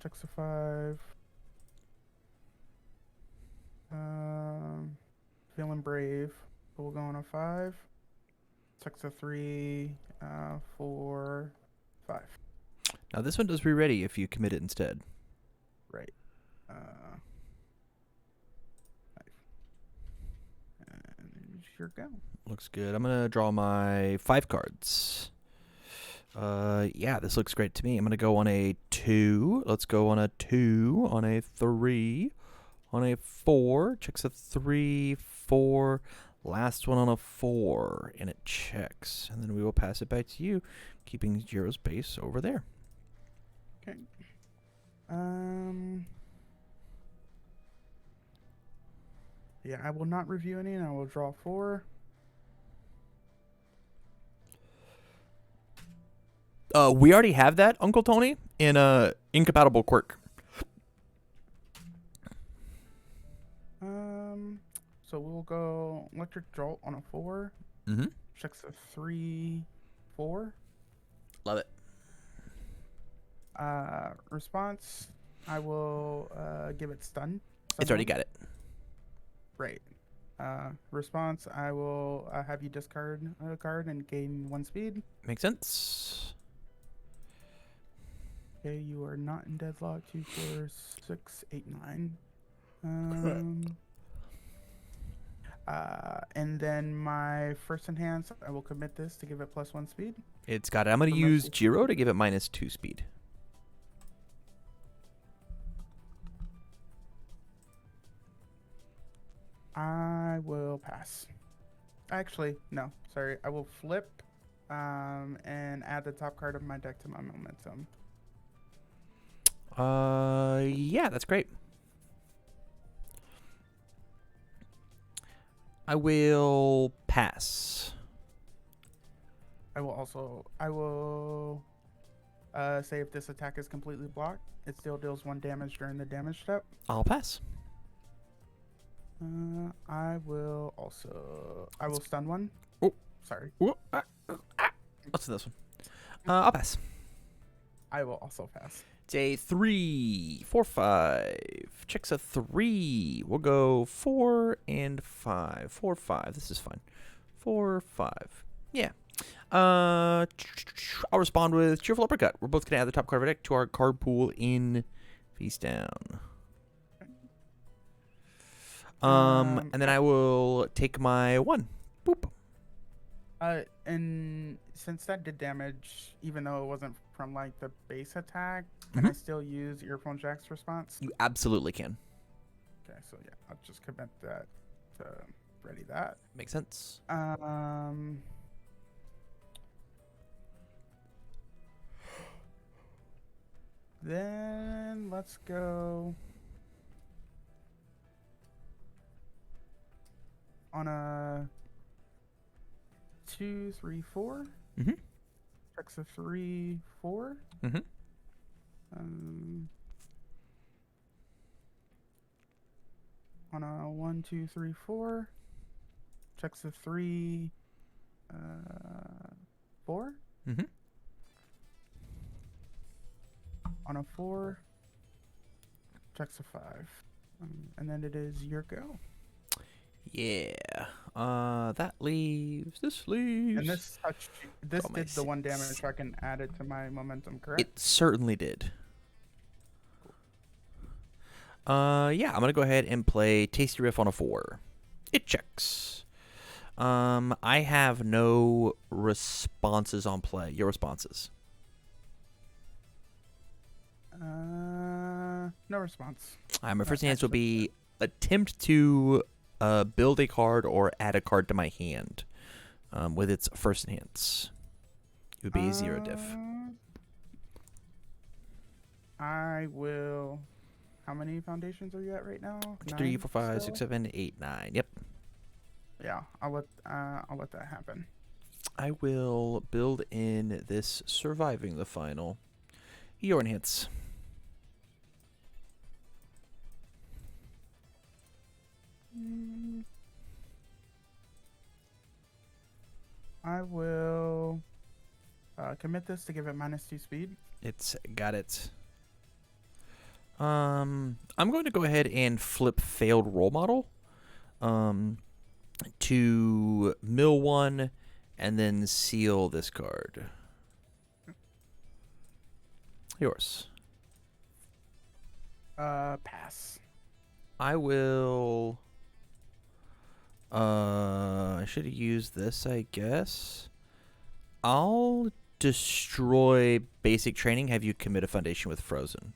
Checks a 5. Feeling brave. We'll go on a 5. Checks a 3. 4, 5. Now this one does re-ready if you commit it instead. Right. 5. And here go. Looks good. I'm going to draw my 5 cards. Yeah, this looks great to me. I'm going to go on a 2. Let's go on a 2, on a 3, on a 4. Checks a 3, 4. Last one on a 4, and it checks. And then we will pass it back to you, keeping Jiro's base over there. Okay. Yeah, I will not review any, and I will draw 4. We already have that, Uncle Tony, in Incompatible Quirk. So we'll go Electric Jolt on a 4. Mm-hmm. Checks a 3, 4. Love it. Response, I will give it stun. It's already got it. Right. Response, I will have you discard a card and gain 1 speed. Makes sense. Okay, you are not in deadlock. 2, 4, 6, 8, 9. And then my first enhance, I will commit this to give it +1 speed. It's got it. I'm going to use Jiro to give it -2 speed. I will pass. Actually, no. Sorry. I will flip and add the top card of my deck to my momentum. Yeah, that's great. I will pass. I will say if this attack is completely blocked, it still deals 1 damage during the damage step. I'll pass. I will stun 1. Oh, sorry. What's this one? I'll pass. I will also pass. It's a 3, 4, 5. Checks a 3. We'll go 4 and 5. 4, 5. This is fine. 4, 5. Yeah. I'll respond with Cheerful Uppercut. We're both going to add the top card of our deck to our card pool in Face Down. And then I will take my 1. Boop. And since that did damage, even though it wasn't from like the base attack, can I still use Earphone Jack's response? You absolutely can. Okay, so yeah, I'll just commit that to ready that. Makes sense. Then let's go on a 2, 3, 4. Checks a 3, 4. On a 1, 2, 3, 4. Checks a 3, 4. On a 4, checks a 5. And then it is your go. Yeah. That leaves. This leaves. And this touched. This did the 1 damage, so I can add it to my momentum, correct? It certainly did. Yeah, I'm gonna go ahead and play Tasty Riff on a 4. It checks. I have no responses on play. Your responses? No response. My first chance will be attempt to build a card or add a card to my hand with its first enhance. It would be 0 diff. I will. How many foundations are you at right now? 3, 4, 5, 6, 7, 8, 9. Yep. Yeah, I'll let that happen. I will build in this surviving the final. Your enhance. I will commit this to give it -2 speed. It's got it. I'm going to go ahead and flip failed role model to mill 1 and then seal this card. Yours. Pass. I will. I should have used this, I guess. I'll destroy basic training. Have you commit a foundation with Frozen?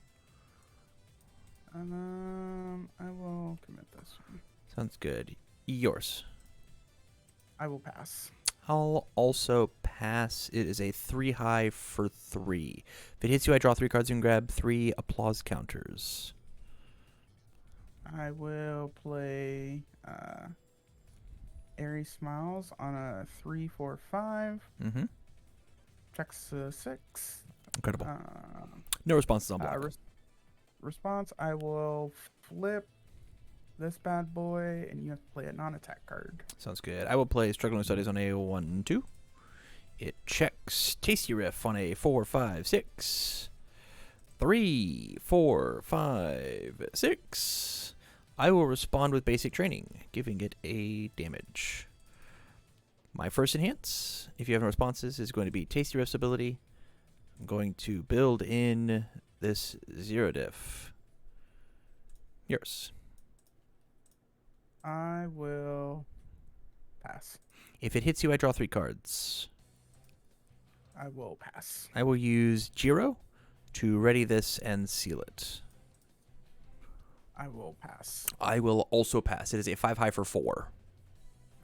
I will commit this one. Sounds good. Yours. I will pass. I'll also pass. It is a 3 high for 3. If it hits you, I draw 3 cards and grab 3 applause counters. I will play Airy Smiles on a 3, 4, 5. Checks 6. Incredible. No responses on block. Response, I will flip this bad boy, and you have to play a non-attack card. Sounds good. I will play Struggling Studies on a 1, 2. It checks Tasty Riff on a 4, 5, 6. 3, 4, 5, 6. I will respond with basic training, giving it a damage. My first enhance, if you have no responses, is going to be Tasty Riff's ability. I'm going to build in this 0 diff. Yours. I will pass. If it hits you, I draw 3 cards. I will pass. I will use Jiro to ready this and seal it. I will pass. I will also pass. It is a 5 high for 4.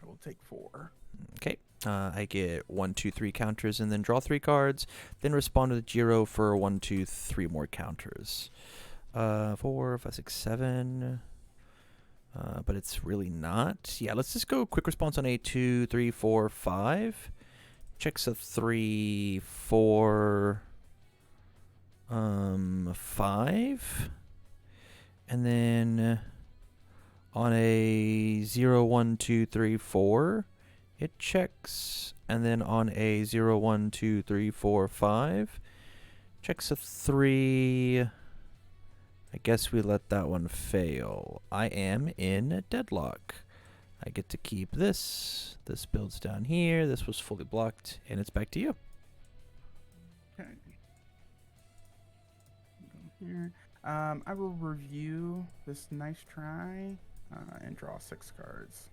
I will take 4. Okay. I get 1, 2, 3 counters and then draw 3 cards. Then respond with Jiro for 1, 2, 3 more counters. 4, 5, 6, 7. But it's really not. Yeah, let's just go quick response on a 2, 3, 4, 5. Checks a 3, 4, 5. And then on a 0, 1, 2, 3, 4, it checks. And then on a 0, 1, 2, 3, 4, 5, checks a 3. I guess we let that one fail. I am in deadlock. I get to keep this. This builds down here. This was fully blocked, and it's back to you. Okay. Go here. I will review this nice try and draw 6 cards.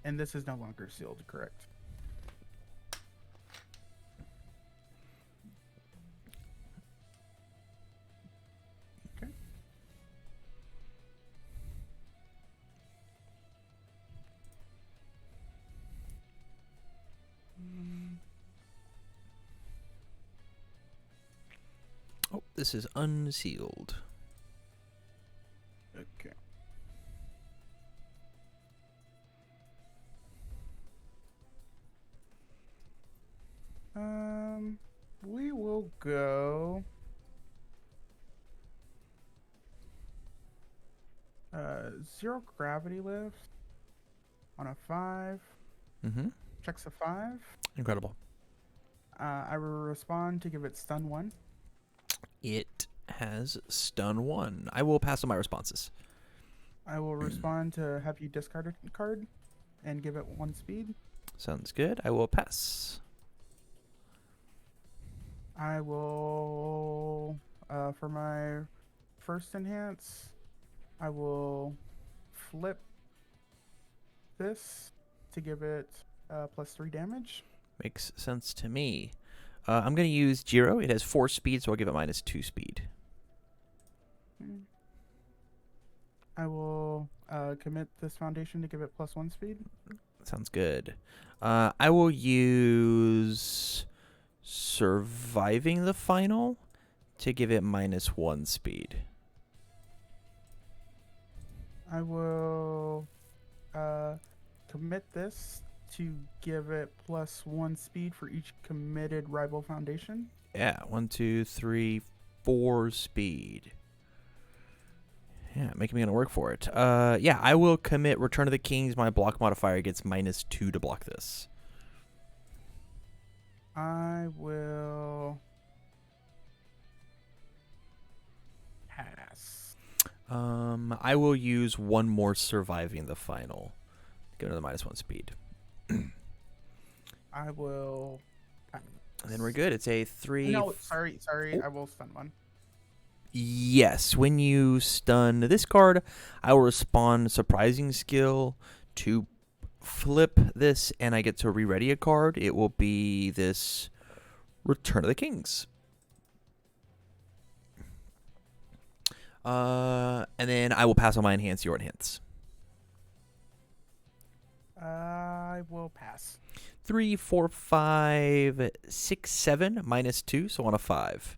And this is no longer sealed, correct? Okay. Oh, this is unsealed. Okay. We will go 0 gravity lift on a 5. Mm-hmm. Checks a 5. Incredible. I will respond to give it stun 1. It has stun 1. I will pass on my responses. I will respond to have you discard a card and give it 1 speed. Sounds good. I will pass. I will, for my first enhance, I will flip this to give it +3 damage. Makes sense to me. I'm going to use Jiro. It has 4 speed, so I'll give it -2 speed. I will commit this foundation to give it +1 speed. Sounds good. I will use surviving the final to give it -1 speed. I will commit this to give it +1 speed for each committed rival foundation. Yeah, 1, 2, 3, 4 speed. Yeah, making me gonna work for it. Yeah, I will commit Return of the Kings. My block modifier gets -2 to block this. I will pass. I will use 1 more surviving the final. Go to the -1 speed. I will pass. And then we're good. It's a 3. No, sorry. Oh. I will stun 1. Yes, when you stun this card, I will respond surprising skill to flip this, and I get to re-ready a card. It will be this Return of the Kings. And then I will pass on my enhance your enhance. I will pass. 3, 4, 5, 6, 7, -2, so on a 5.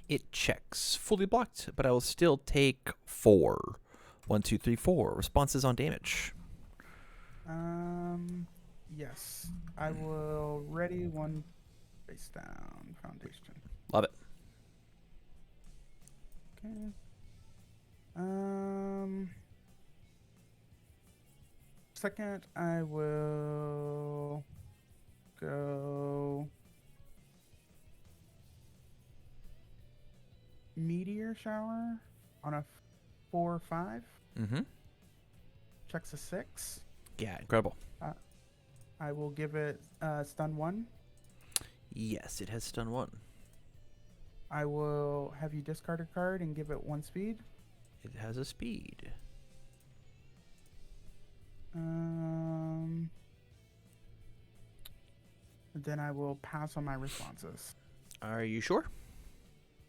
It checks. Fully blocked, but I will still take 4. 1, 2, 3, 4. Responses on damage. Yes. I will ready 1 face down foundation. Love it. Okay. Second, I will go Meteor Shower on a 4 or 5. Mm-hmm. Checks a 6. Yeah, incredible. I will give it stun 1. Yes, it has stun 1. I will have you discard a card and give it 1 speed. It has a speed. Then I will pass on my responses. Are you sure?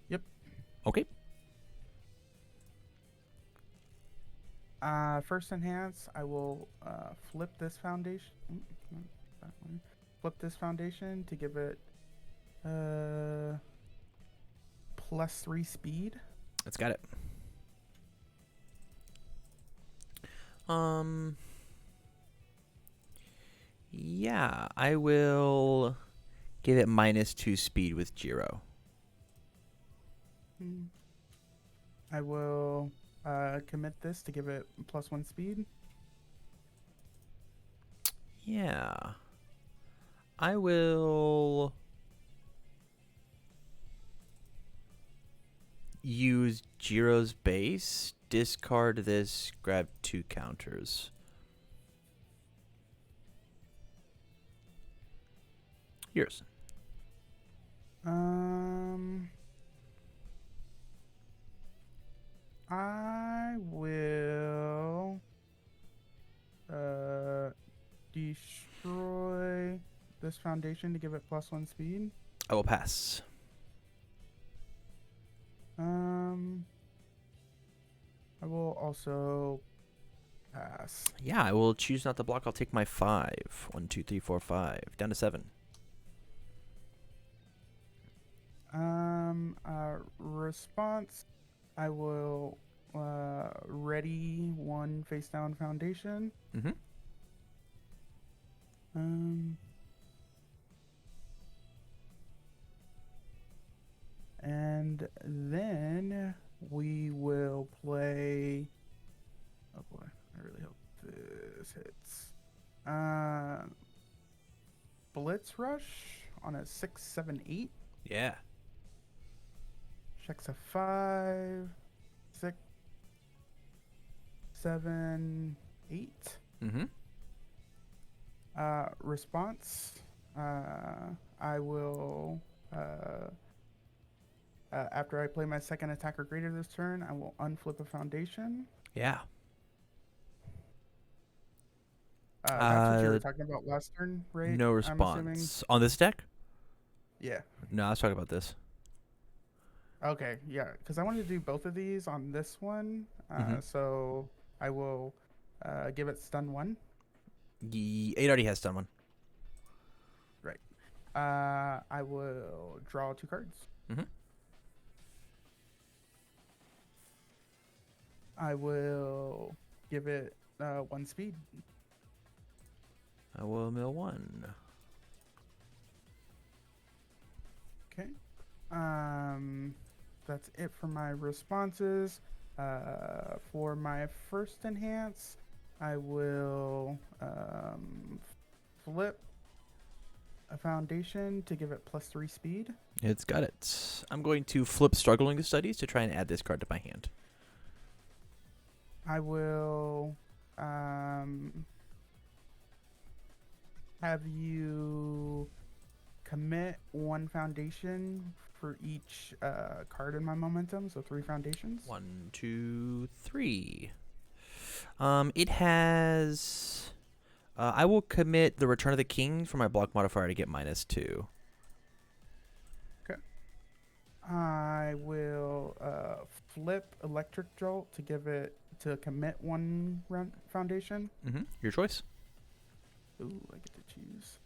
Yep. Okay. First enhance, I will flip this foundation. That one. Flip this foundation to give it +3 speed. It's got it. Yeah, I will give it -2 speed with Jiro. I will commit this to give it +1 speed. Yeah. I will use Jiro's base discard this, grab 2 counters. Yours. I will destroy this foundation to give it +1 speed. I will pass. I will also pass. Yeah, I will choose not to block. I'll take my 5. 1, 2, 3, 4, 5. Down to 7. Response. I will ready 1 face down foundation. Mm-hmm. And then we will play. Oh boy, I really hope this hits. Blitz Rush on a 6, 7, 8. Yeah. Checks a 5, 6, 7, 8. Mm-hmm. Response. I will. After I play my second attack or greater this turn, I will unflip a foundation. Yeah. That's what you were talking about last turn, right? No I'm response. assuming? On this deck? Yeah. No, I was talking about this. Okay, yeah, because I wanted to do both of these on this one. So I will give it stun 1. It already has stun 1. Right. I will draw 2 cards. Mm-hmm. I will give it 1 speed. I will mill 1. Okay. That's it for my responses. For my first enhance, I will flip a foundation to give it +3 speed. It's got it. I'm going to flip Struggling Studies to try and add this card to my hand. I will have you commit 1 foundation for each card in my momentum, so 3 foundations. 1, 2, 3. It has. I will commit the Return of the King for my block modifier to get -2. Okay. I will flip Electric Jolt to give it to commit 1 foundation. Mm-hmm. Your choice. Ooh, I get to choose.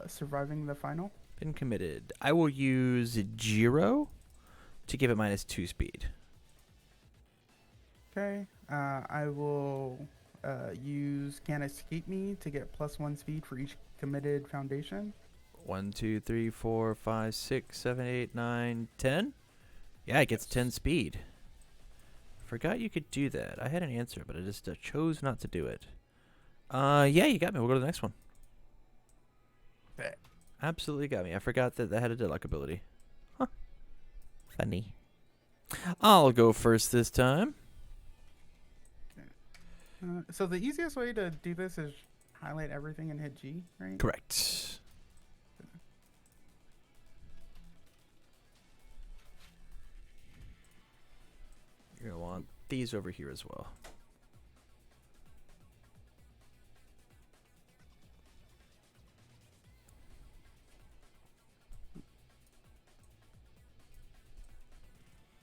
Surviving the final. Been committed. I will use Jiro to give it -2 speed. Okay. I will use Can't Escape Me to get +1 speed for each committed foundation. 1, 2, 3, 4, 5, 6, 7, 8, 9, 10. Yeah, it gets 10 speed. Forgot you could do that. I had an answer, but I just chose not to do it. Yeah, you got me. We'll go to the next one. Okay. Absolutely got me. I forgot that that had a deluxe ability. Huh. Funny. I'll go first this time. So the easiest way to do this is highlight everything and hit G, right? Correct. You're going to want these over here as well.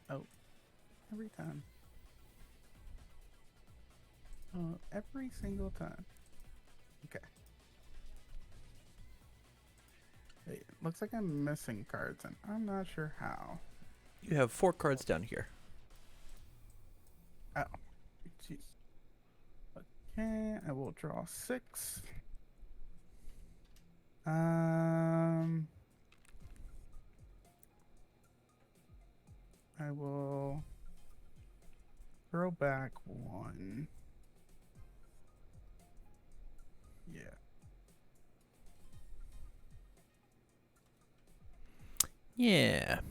Oh, every time. Oh, every single time. Okay. Hey, it looks like I'm missing cards, and I'm not sure how. You have 4 cards down here. Oh, jeez. Okay, I will draw 6. I will throw back 1. Yeah. Yeah.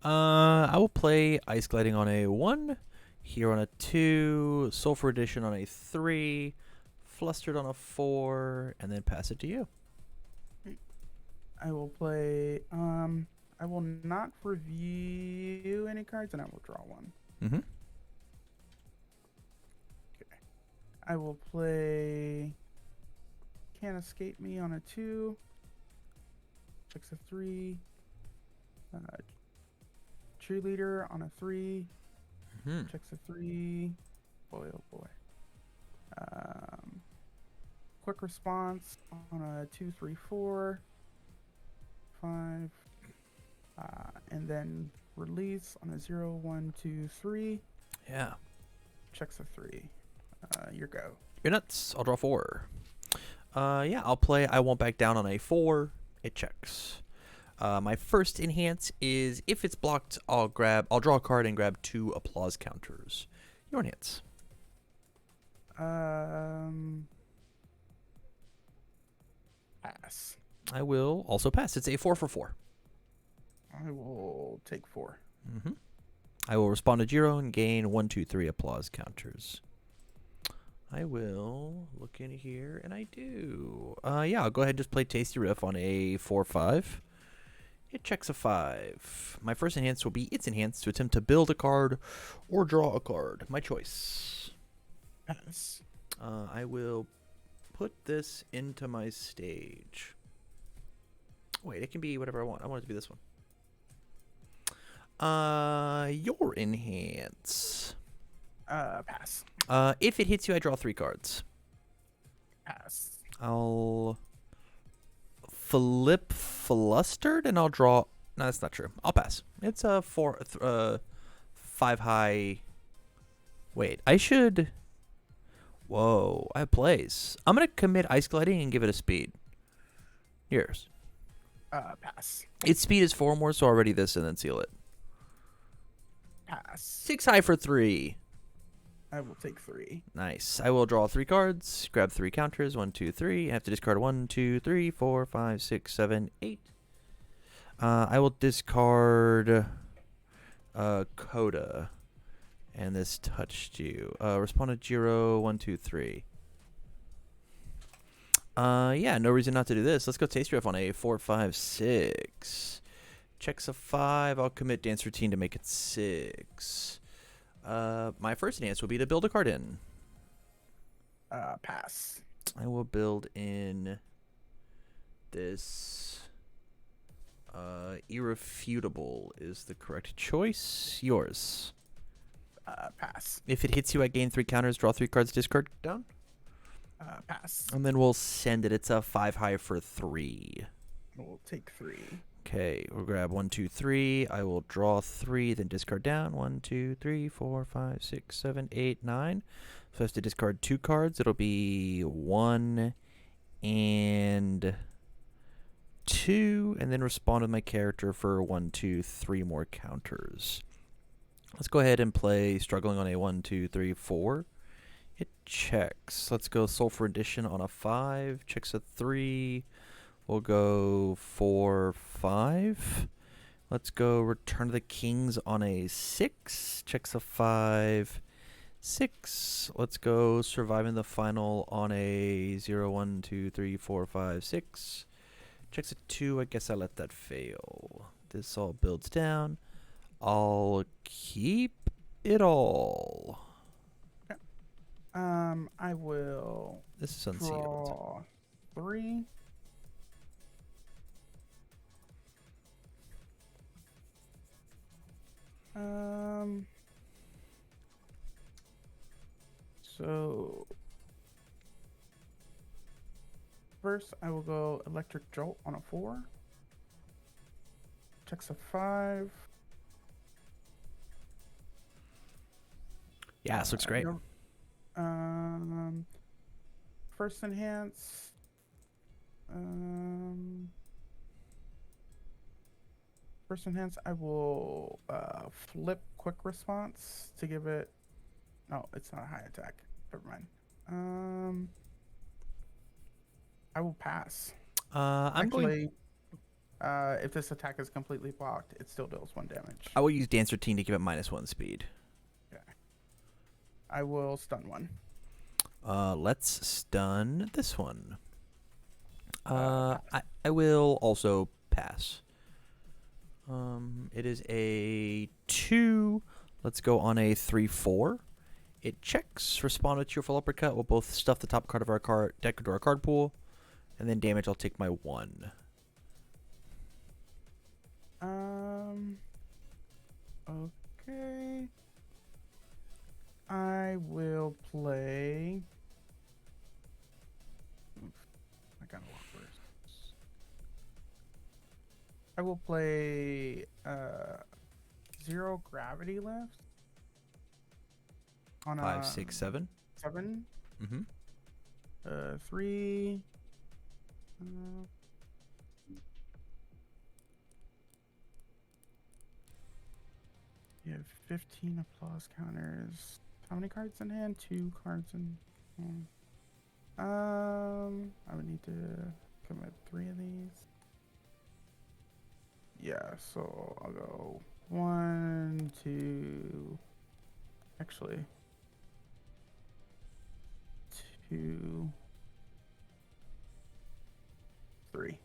I will play Ice Gliding on a 1, here on a 2, Sulfur Edition on a 3, Flustered on a 4, and then pass it to you. I will play. I will not review any cards, and I will draw one. Mm-hmm. Okay. I will play. Can't Escape Me on a 2. Checks a 3. Cheerleader on a 3. Mm-hmm. Checks a 3. Boy, oh boy. Quick Response on a 2, 3, 4. 5. And then Release on a 0, 1, 2, 3. Yeah. Checks a 3. Your go. You're nuts. I'll draw 4. Yeah, I'll play I Won't Back Down on a 4. It checks. My first enhance is if it's blocked, I'll draw a card and grab 2 applause counters. Your enhance. Pass. I will also pass. It's a 4 for 4. I will take 4. Mm-hmm. I will respond to Jiro and gain 1, 2, 3 applause counters. I will look in here, and I do. Yeah, I'll go ahead and just play Tasty Riff on a 4-5. It checks a 5. My first enhance will be its enhance to attempt to build a card or draw a card. My choice. Pass. I will put this into my stage. Wait, it can be whatever I want. I want it to be this one. Your enhance. Pass. If it hits you, I draw 3 cards. Pass. I'll flip Flustered and I'll draw. No, that's not true. I'll pass. It's a 5 high. Wait, I should. Whoa, I have plays. I'm gonna commit Ice Gliding and give it a speed. Yours. Pass. Its speed is 4 more, so already this and then seal it. Pass. 6 high for 3. I will take 3. Nice. I will draw 3 cards, grab 3 counters. 1, 2, 3. I have to discard 1, 2, 3, 4, 5, 6, 7, 8. I will discard Coda. And this touched you. Respond to Jiro. 1, 2, 3. Yeah, no reason not to do this. Let's go Taste Riff on a 4, 5, 6. Checks a 5. I'll commit Dance Routine to make it 6. My first enhance will be to build a card in. Pass. I will build in this. Irrefutable is the correct choice. Yours. Pass. If it hits you, I gain 3 counters, draw 3 cards, discard down. Pass. And then we'll send it. It's a 5 high for 3. We'll take 3. Okay, we'll grab 1, 2, 3. I will draw 3, then discard down. 1, 2, 3, 4, 5, 6, 7, 8, 9. So I have to discard 2 cards. It'll be 1 and 2, and then respond with my character for 1, 2, 3 more counters. Let's go ahead and play Struggling on a 1, 2, 3, 4. It checks. Let's go Sulfur Edition on a 5. Checks a 3. We'll go 4, 5. Let's go Return of the Kings on a 6. Checks a 5, 6. Let's go Surviving the Final on a 0, 1, 2, 3, 4, 5, 6. Checks a 2. I guess I let that fail. This all builds down. I'll keep it all. I will This is unsealed. draw 3. So first I will go Electric Jolt on a 4. Checks a 5. Yeah, this looks great. First enhance. First enhance, I will flip Quick Response to give it. No, it's not a high attack. Never mind. I will pass. I'm going. If this attack is completely blocked, it still deals 1 damage. I will use Dance Routine to give it -1 speed. Okay. I will stun one. Let's stun this one. Pass. I will also pass. It is a 2. Let's go on a 3/4. It checks. Respond with Cheerful Uppercut. We'll both stuff the top card of our deck into our card pool. And then damage, I'll take my 1. Okay. I will play. Oof, I got a lot worse. I will play 0 gravity lift on 5, 6, 7. 7. Mm-hmm. 3. You have 15 applause counters. How many cards in hand? 2 cards in hand. I would need to commit 3 of these. Yeah, so I'll go 1, 2. Actually, 2, 3.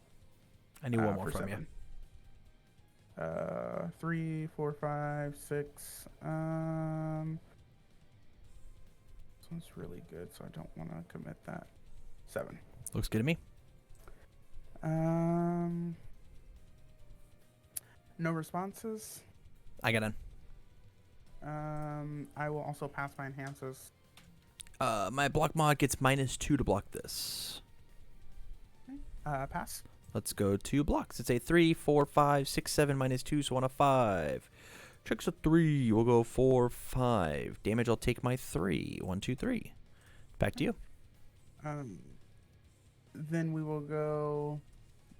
I need one more for from 7. 3, 4, 5, 6. This one's really good, so I don't want to commit that. 7. Looks good to me. No responses. I got none. I will also pass my enhances. My block mod gets -2 to block this. Pass. Let's go to blocks. It's a 3, 4, 5, 6, 7, -2, so on a 5. Checks a 3. We'll go 4, 5. Damage, I'll take my 3. 1, 2, 3. Back to you. Then we will go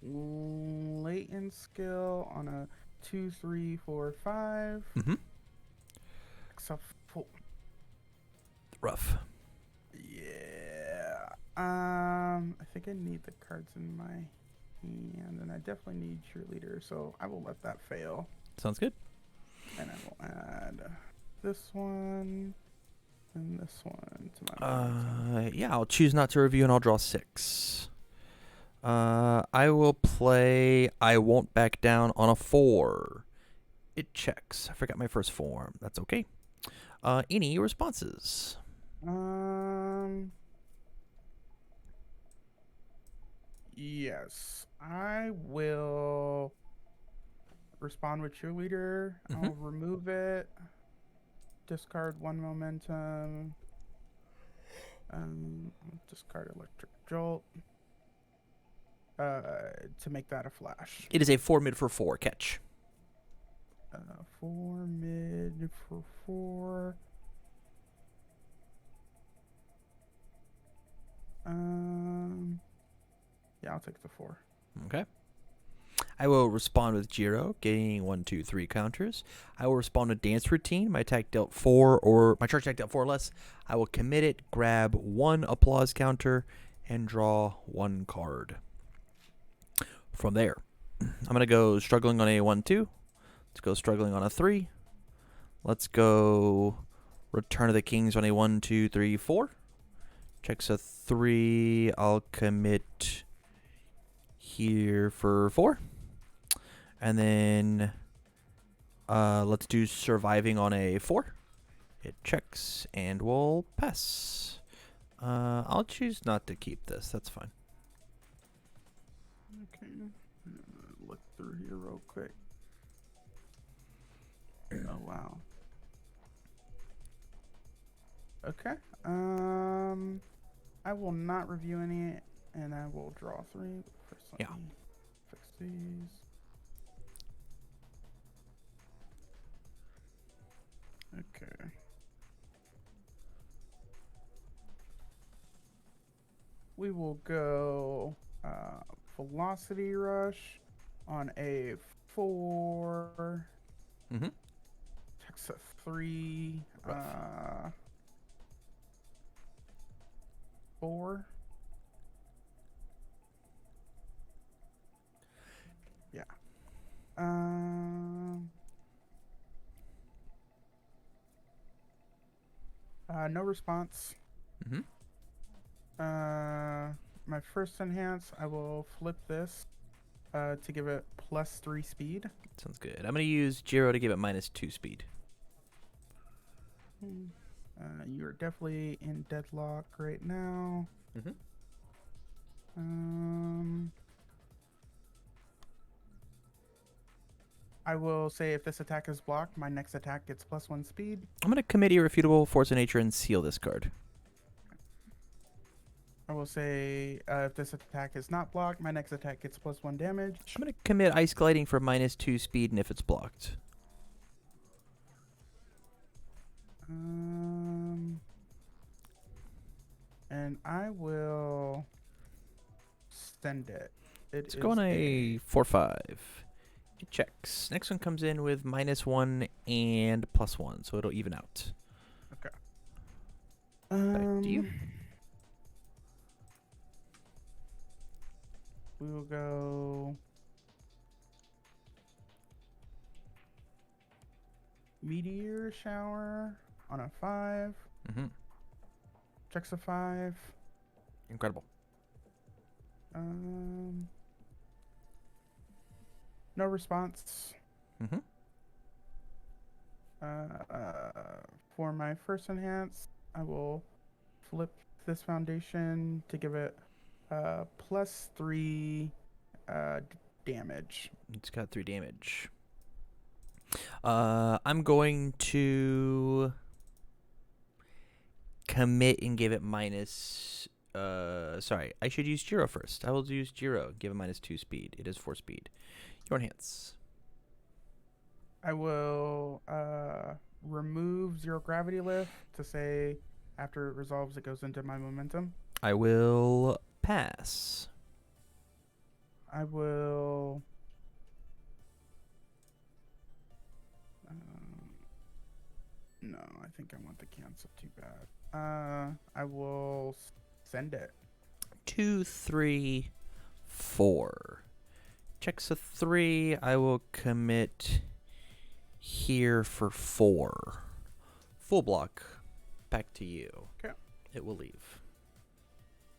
latent skill on a 2, 3, 4, 5. Mm-hmm. Except 4. Rough. Yeah. I think I need the cards in my hand, and I definitely need cheerleader, so I will let that fail. Sounds good. And I will add this one and this one to my Yeah, I'll choose not to review, and I'll draw 6. I will play I Won't Back Down on a 4. It checks. I forgot my first form. That's okay. Any responses? Yes, I will respond with cheerleader. Mm-hmm. I'll remove it. Discard 1 momentum. Discard electric jolt. To make that a flash. It is a 4 mid for 4. Catch. 4 mid for 4. Yeah, I'll take the 4. Okay. I will respond with Jiro, getting 1, 2, 3 counters. I will respond with Dance Routine. My attack dealt 4, or my charge attack dealt 4 or less. I will commit it, grab 1 applause counter, and draw 1 card. From there, I'm going to go struggling on a 1, 2. Let's go struggling on a 3. Let's go Return of the Kings on a 1, 2, 3, 4. Checks a 3. I'll commit here for 4. And then let's do Surviving on a 4. It checks, and we'll pass. I'll choose not to keep this. That's fine. Okay. Look through here real quick. Oh, wow. Okay. I will not review any, and I will draw 3. First, let me fix these. Okay. We will go Velocity Rush on a 4. Mm-hmm. Checks a 3. 4. Yeah. No response. Mm-hmm. My first enhance, I will flip this to give it +3 speed. Sounds good. I'm going to use Jiro to give it -2 speed. You're definitely in deadlock right now. Mm-hmm. I will say if this attack is blocked, my next attack gets +1 speed. I'm going to commit Irrefutable Force of Nature and seal this card. I will say if this attack is not blocked, my next attack gets +1 damage. I'm going to commit Ice Gliding for -2 speed, and if it's blocked. And I will send it. Let's go on a 4/5. It checks. Next one comes in with -1 and +1, so it'll even out. Okay. Back to you. We will go Meteor Shower on a 5. Mm-hmm. Checks a 5. Incredible. No response. Mm-hmm. For my first enhance, I will flip this foundation to give it +3 damage. It's got 3 damage. I'm going to commit and give it sorry, I should use Jiro first. I will use Jiro, give it -2 speed. It is 4 speed. Your enhance. I will remove 0 gravity lift to say after it resolves, it goes into my momentum. I will pass. I will no, I think I want the cancel too bad. I will send it. 2, 3, 4. Checks a 3. I will commit here for 4. Full block. Back to you. Okay. It will leave.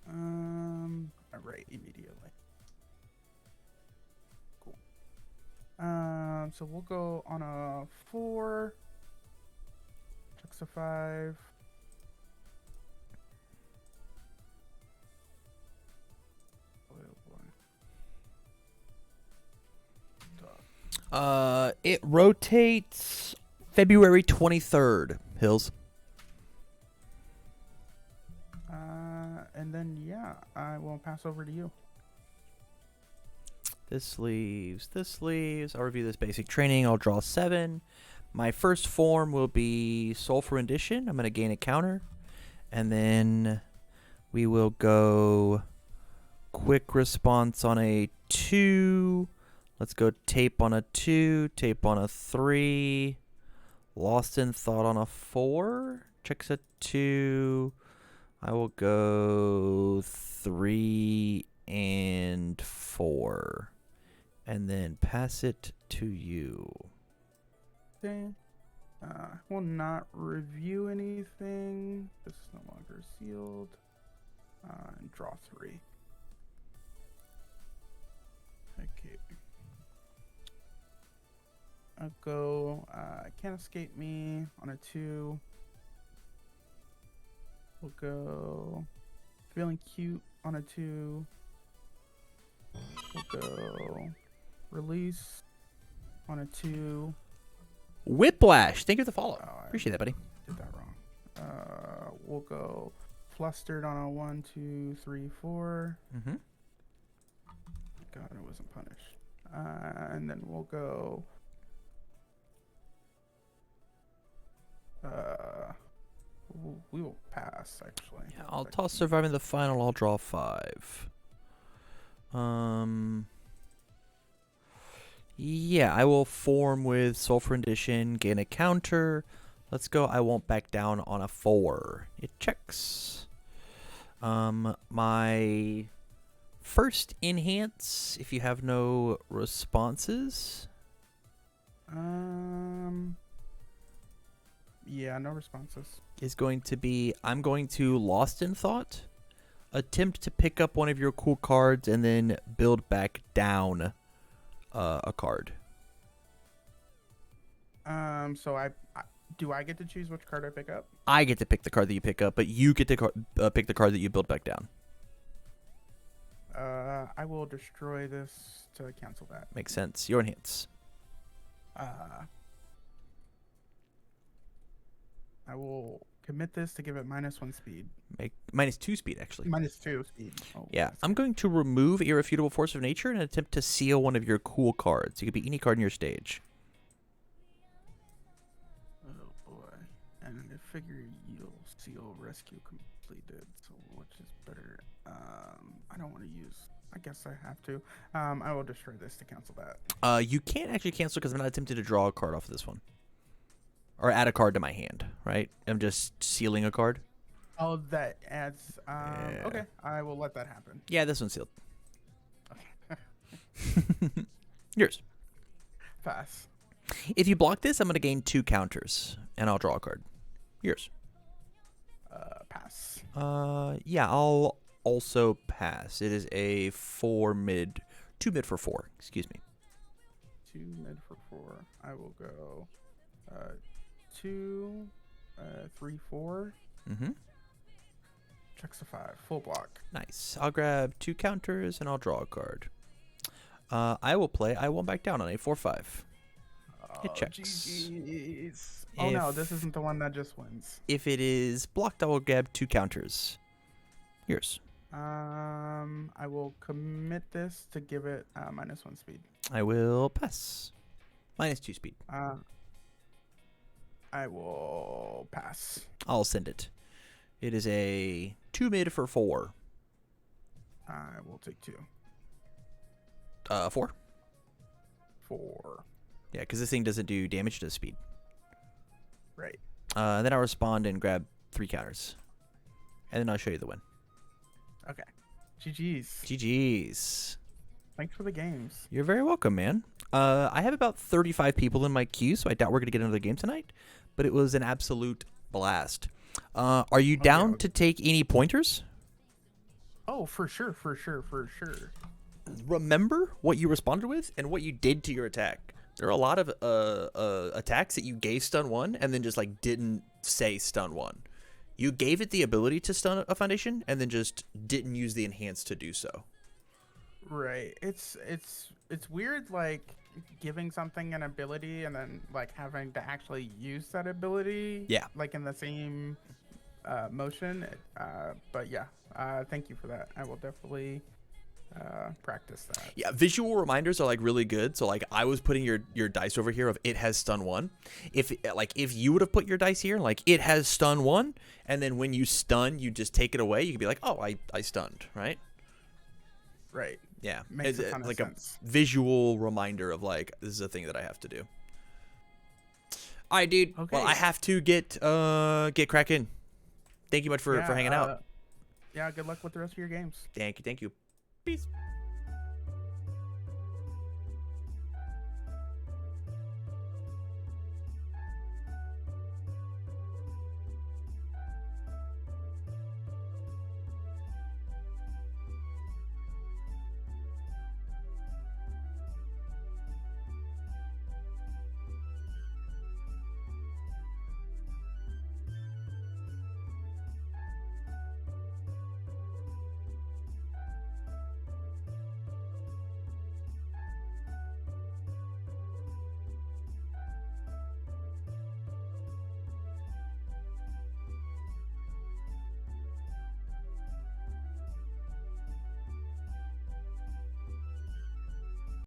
Alright, immediately. Cool. So we'll go on a 4. Checks a 5. It rotates February 23rd, Hills. And then, yeah, I will pass over to you. This leaves. This leaves. I'll review this basic training. I'll draw 7. My first form will be Sulfur Rendition. I'm going to gain a counter. And then we will go Quick Response on a 2. Let's go Tape on a 2. Tape on a 3. Lost in Thought on a 4. Checks a 2. I will go 3 and 4. And then pass it to you. Okay. I will not review anything. This is no longer sealed. And draw 3. Okay. I'll go Can't Escape Me on a 2. We'll go Feeling Cute on a 2. We'll go Release on a 2. Whiplash. Thank you for the follow. Oh, Appreciate that, buddy. Did that wrong. We'll go Flustered on a 1, 2, 3, 4. Mm-hmm. God, I wasn't punished. And then we'll go we will pass, actually. Yeah, I'll toss Surviving the Final. I'll draw 5. Yeah, I will form with Sulfur Rendition, gain a counter. Let's go. I won't back down on a 4. It checks. My first enhance, if you have no responses. Yeah, no responses. is going to be, I'm going to Lost in Thought. Attempt to pick up one of your cool cards and then build back down a card. So do I get to choose which card I pick up? I get to pick the card that you pick up, but you get to pick the card that you build back down. I will destroy this to cancel that. Makes sense. Your enhance. I will commit this to give it -1 speed. Make -2 speed, actually. -2 speed. Oh, Yeah, that's I'm going to remove Irrefutable Force of Nature and attempt to seal one of your cool cards. It could be any card in your stage. Oh boy. And I figure you'll seal rescue completed, so which is better. I don't want to use, I guess I have to. I will destroy this to cancel that. You can't actually cancel because I'm not attempting to draw a card off of this one. Or add a card to my hand, right? I'm just sealing a card. Oh, that adds, Yeah. okay, I will let that happen. Yeah, this one's sealed. Yours. Pass. If you block this, I'm going to gain 2 counters, and I'll draw a card. Yours. Pass. Yeah, I'll also pass. It is a 2 mid for 4. Excuse me. 2 mid for 4. I will go 2, 3, 4. Mm-hmm. Checks a 5. Full block. Nice. I'll grab 2 counters, and I'll draw a card. I will play. I won't back down on a 4/5. It checks. GG's. Oh no, this isn't the one that just wins. If it is blocked, I will grab 2 counters. Yours. I will commit this to give it -1 speed. I will pass. -2 speed. I will pass. I'll send it. It is a 2 mid for 4. I will take 2. 4. 4. Yeah, because this thing doesn't do damage to speed. Right. Then I'll respond and grab 3 counters. And then I'll show you the win. Okay. GG's. GG's. Thanks for the games. You're very welcome, man. I have about 35 people in my queue, so I doubt we're going to get another game tonight. But it was an absolute blast. Are you down to take any pointers? Oh, for sure. Remember what you responded with and what you did to your attack. There are a lot of attacks that you gave stun 1 and then just like didn't say stun 1. You gave it the ability to stun a foundation and then just didn't use the enhance to do so. Right. It's weird, like giving something an ability and then like having to actually use that ability. Yeah. Like in the same motion. But yeah. Thank you for that. I will definitely practice that. Yeah, visual reminders are like really good. So like I was putting your dice over here of it has stun 1. If you would have put your dice here like it has stun 1, and then when you stun you just take it away, you could be like, oh, I stunned, right? Right. Yeah, Makes a ton of like sense. a visual reminder of like this is a thing that I have to do. All right, dude. Okay. Well, I have to get cracking. Thank you much for hanging out. Yeah. Good luck with the rest of your games. Thank you. Peace.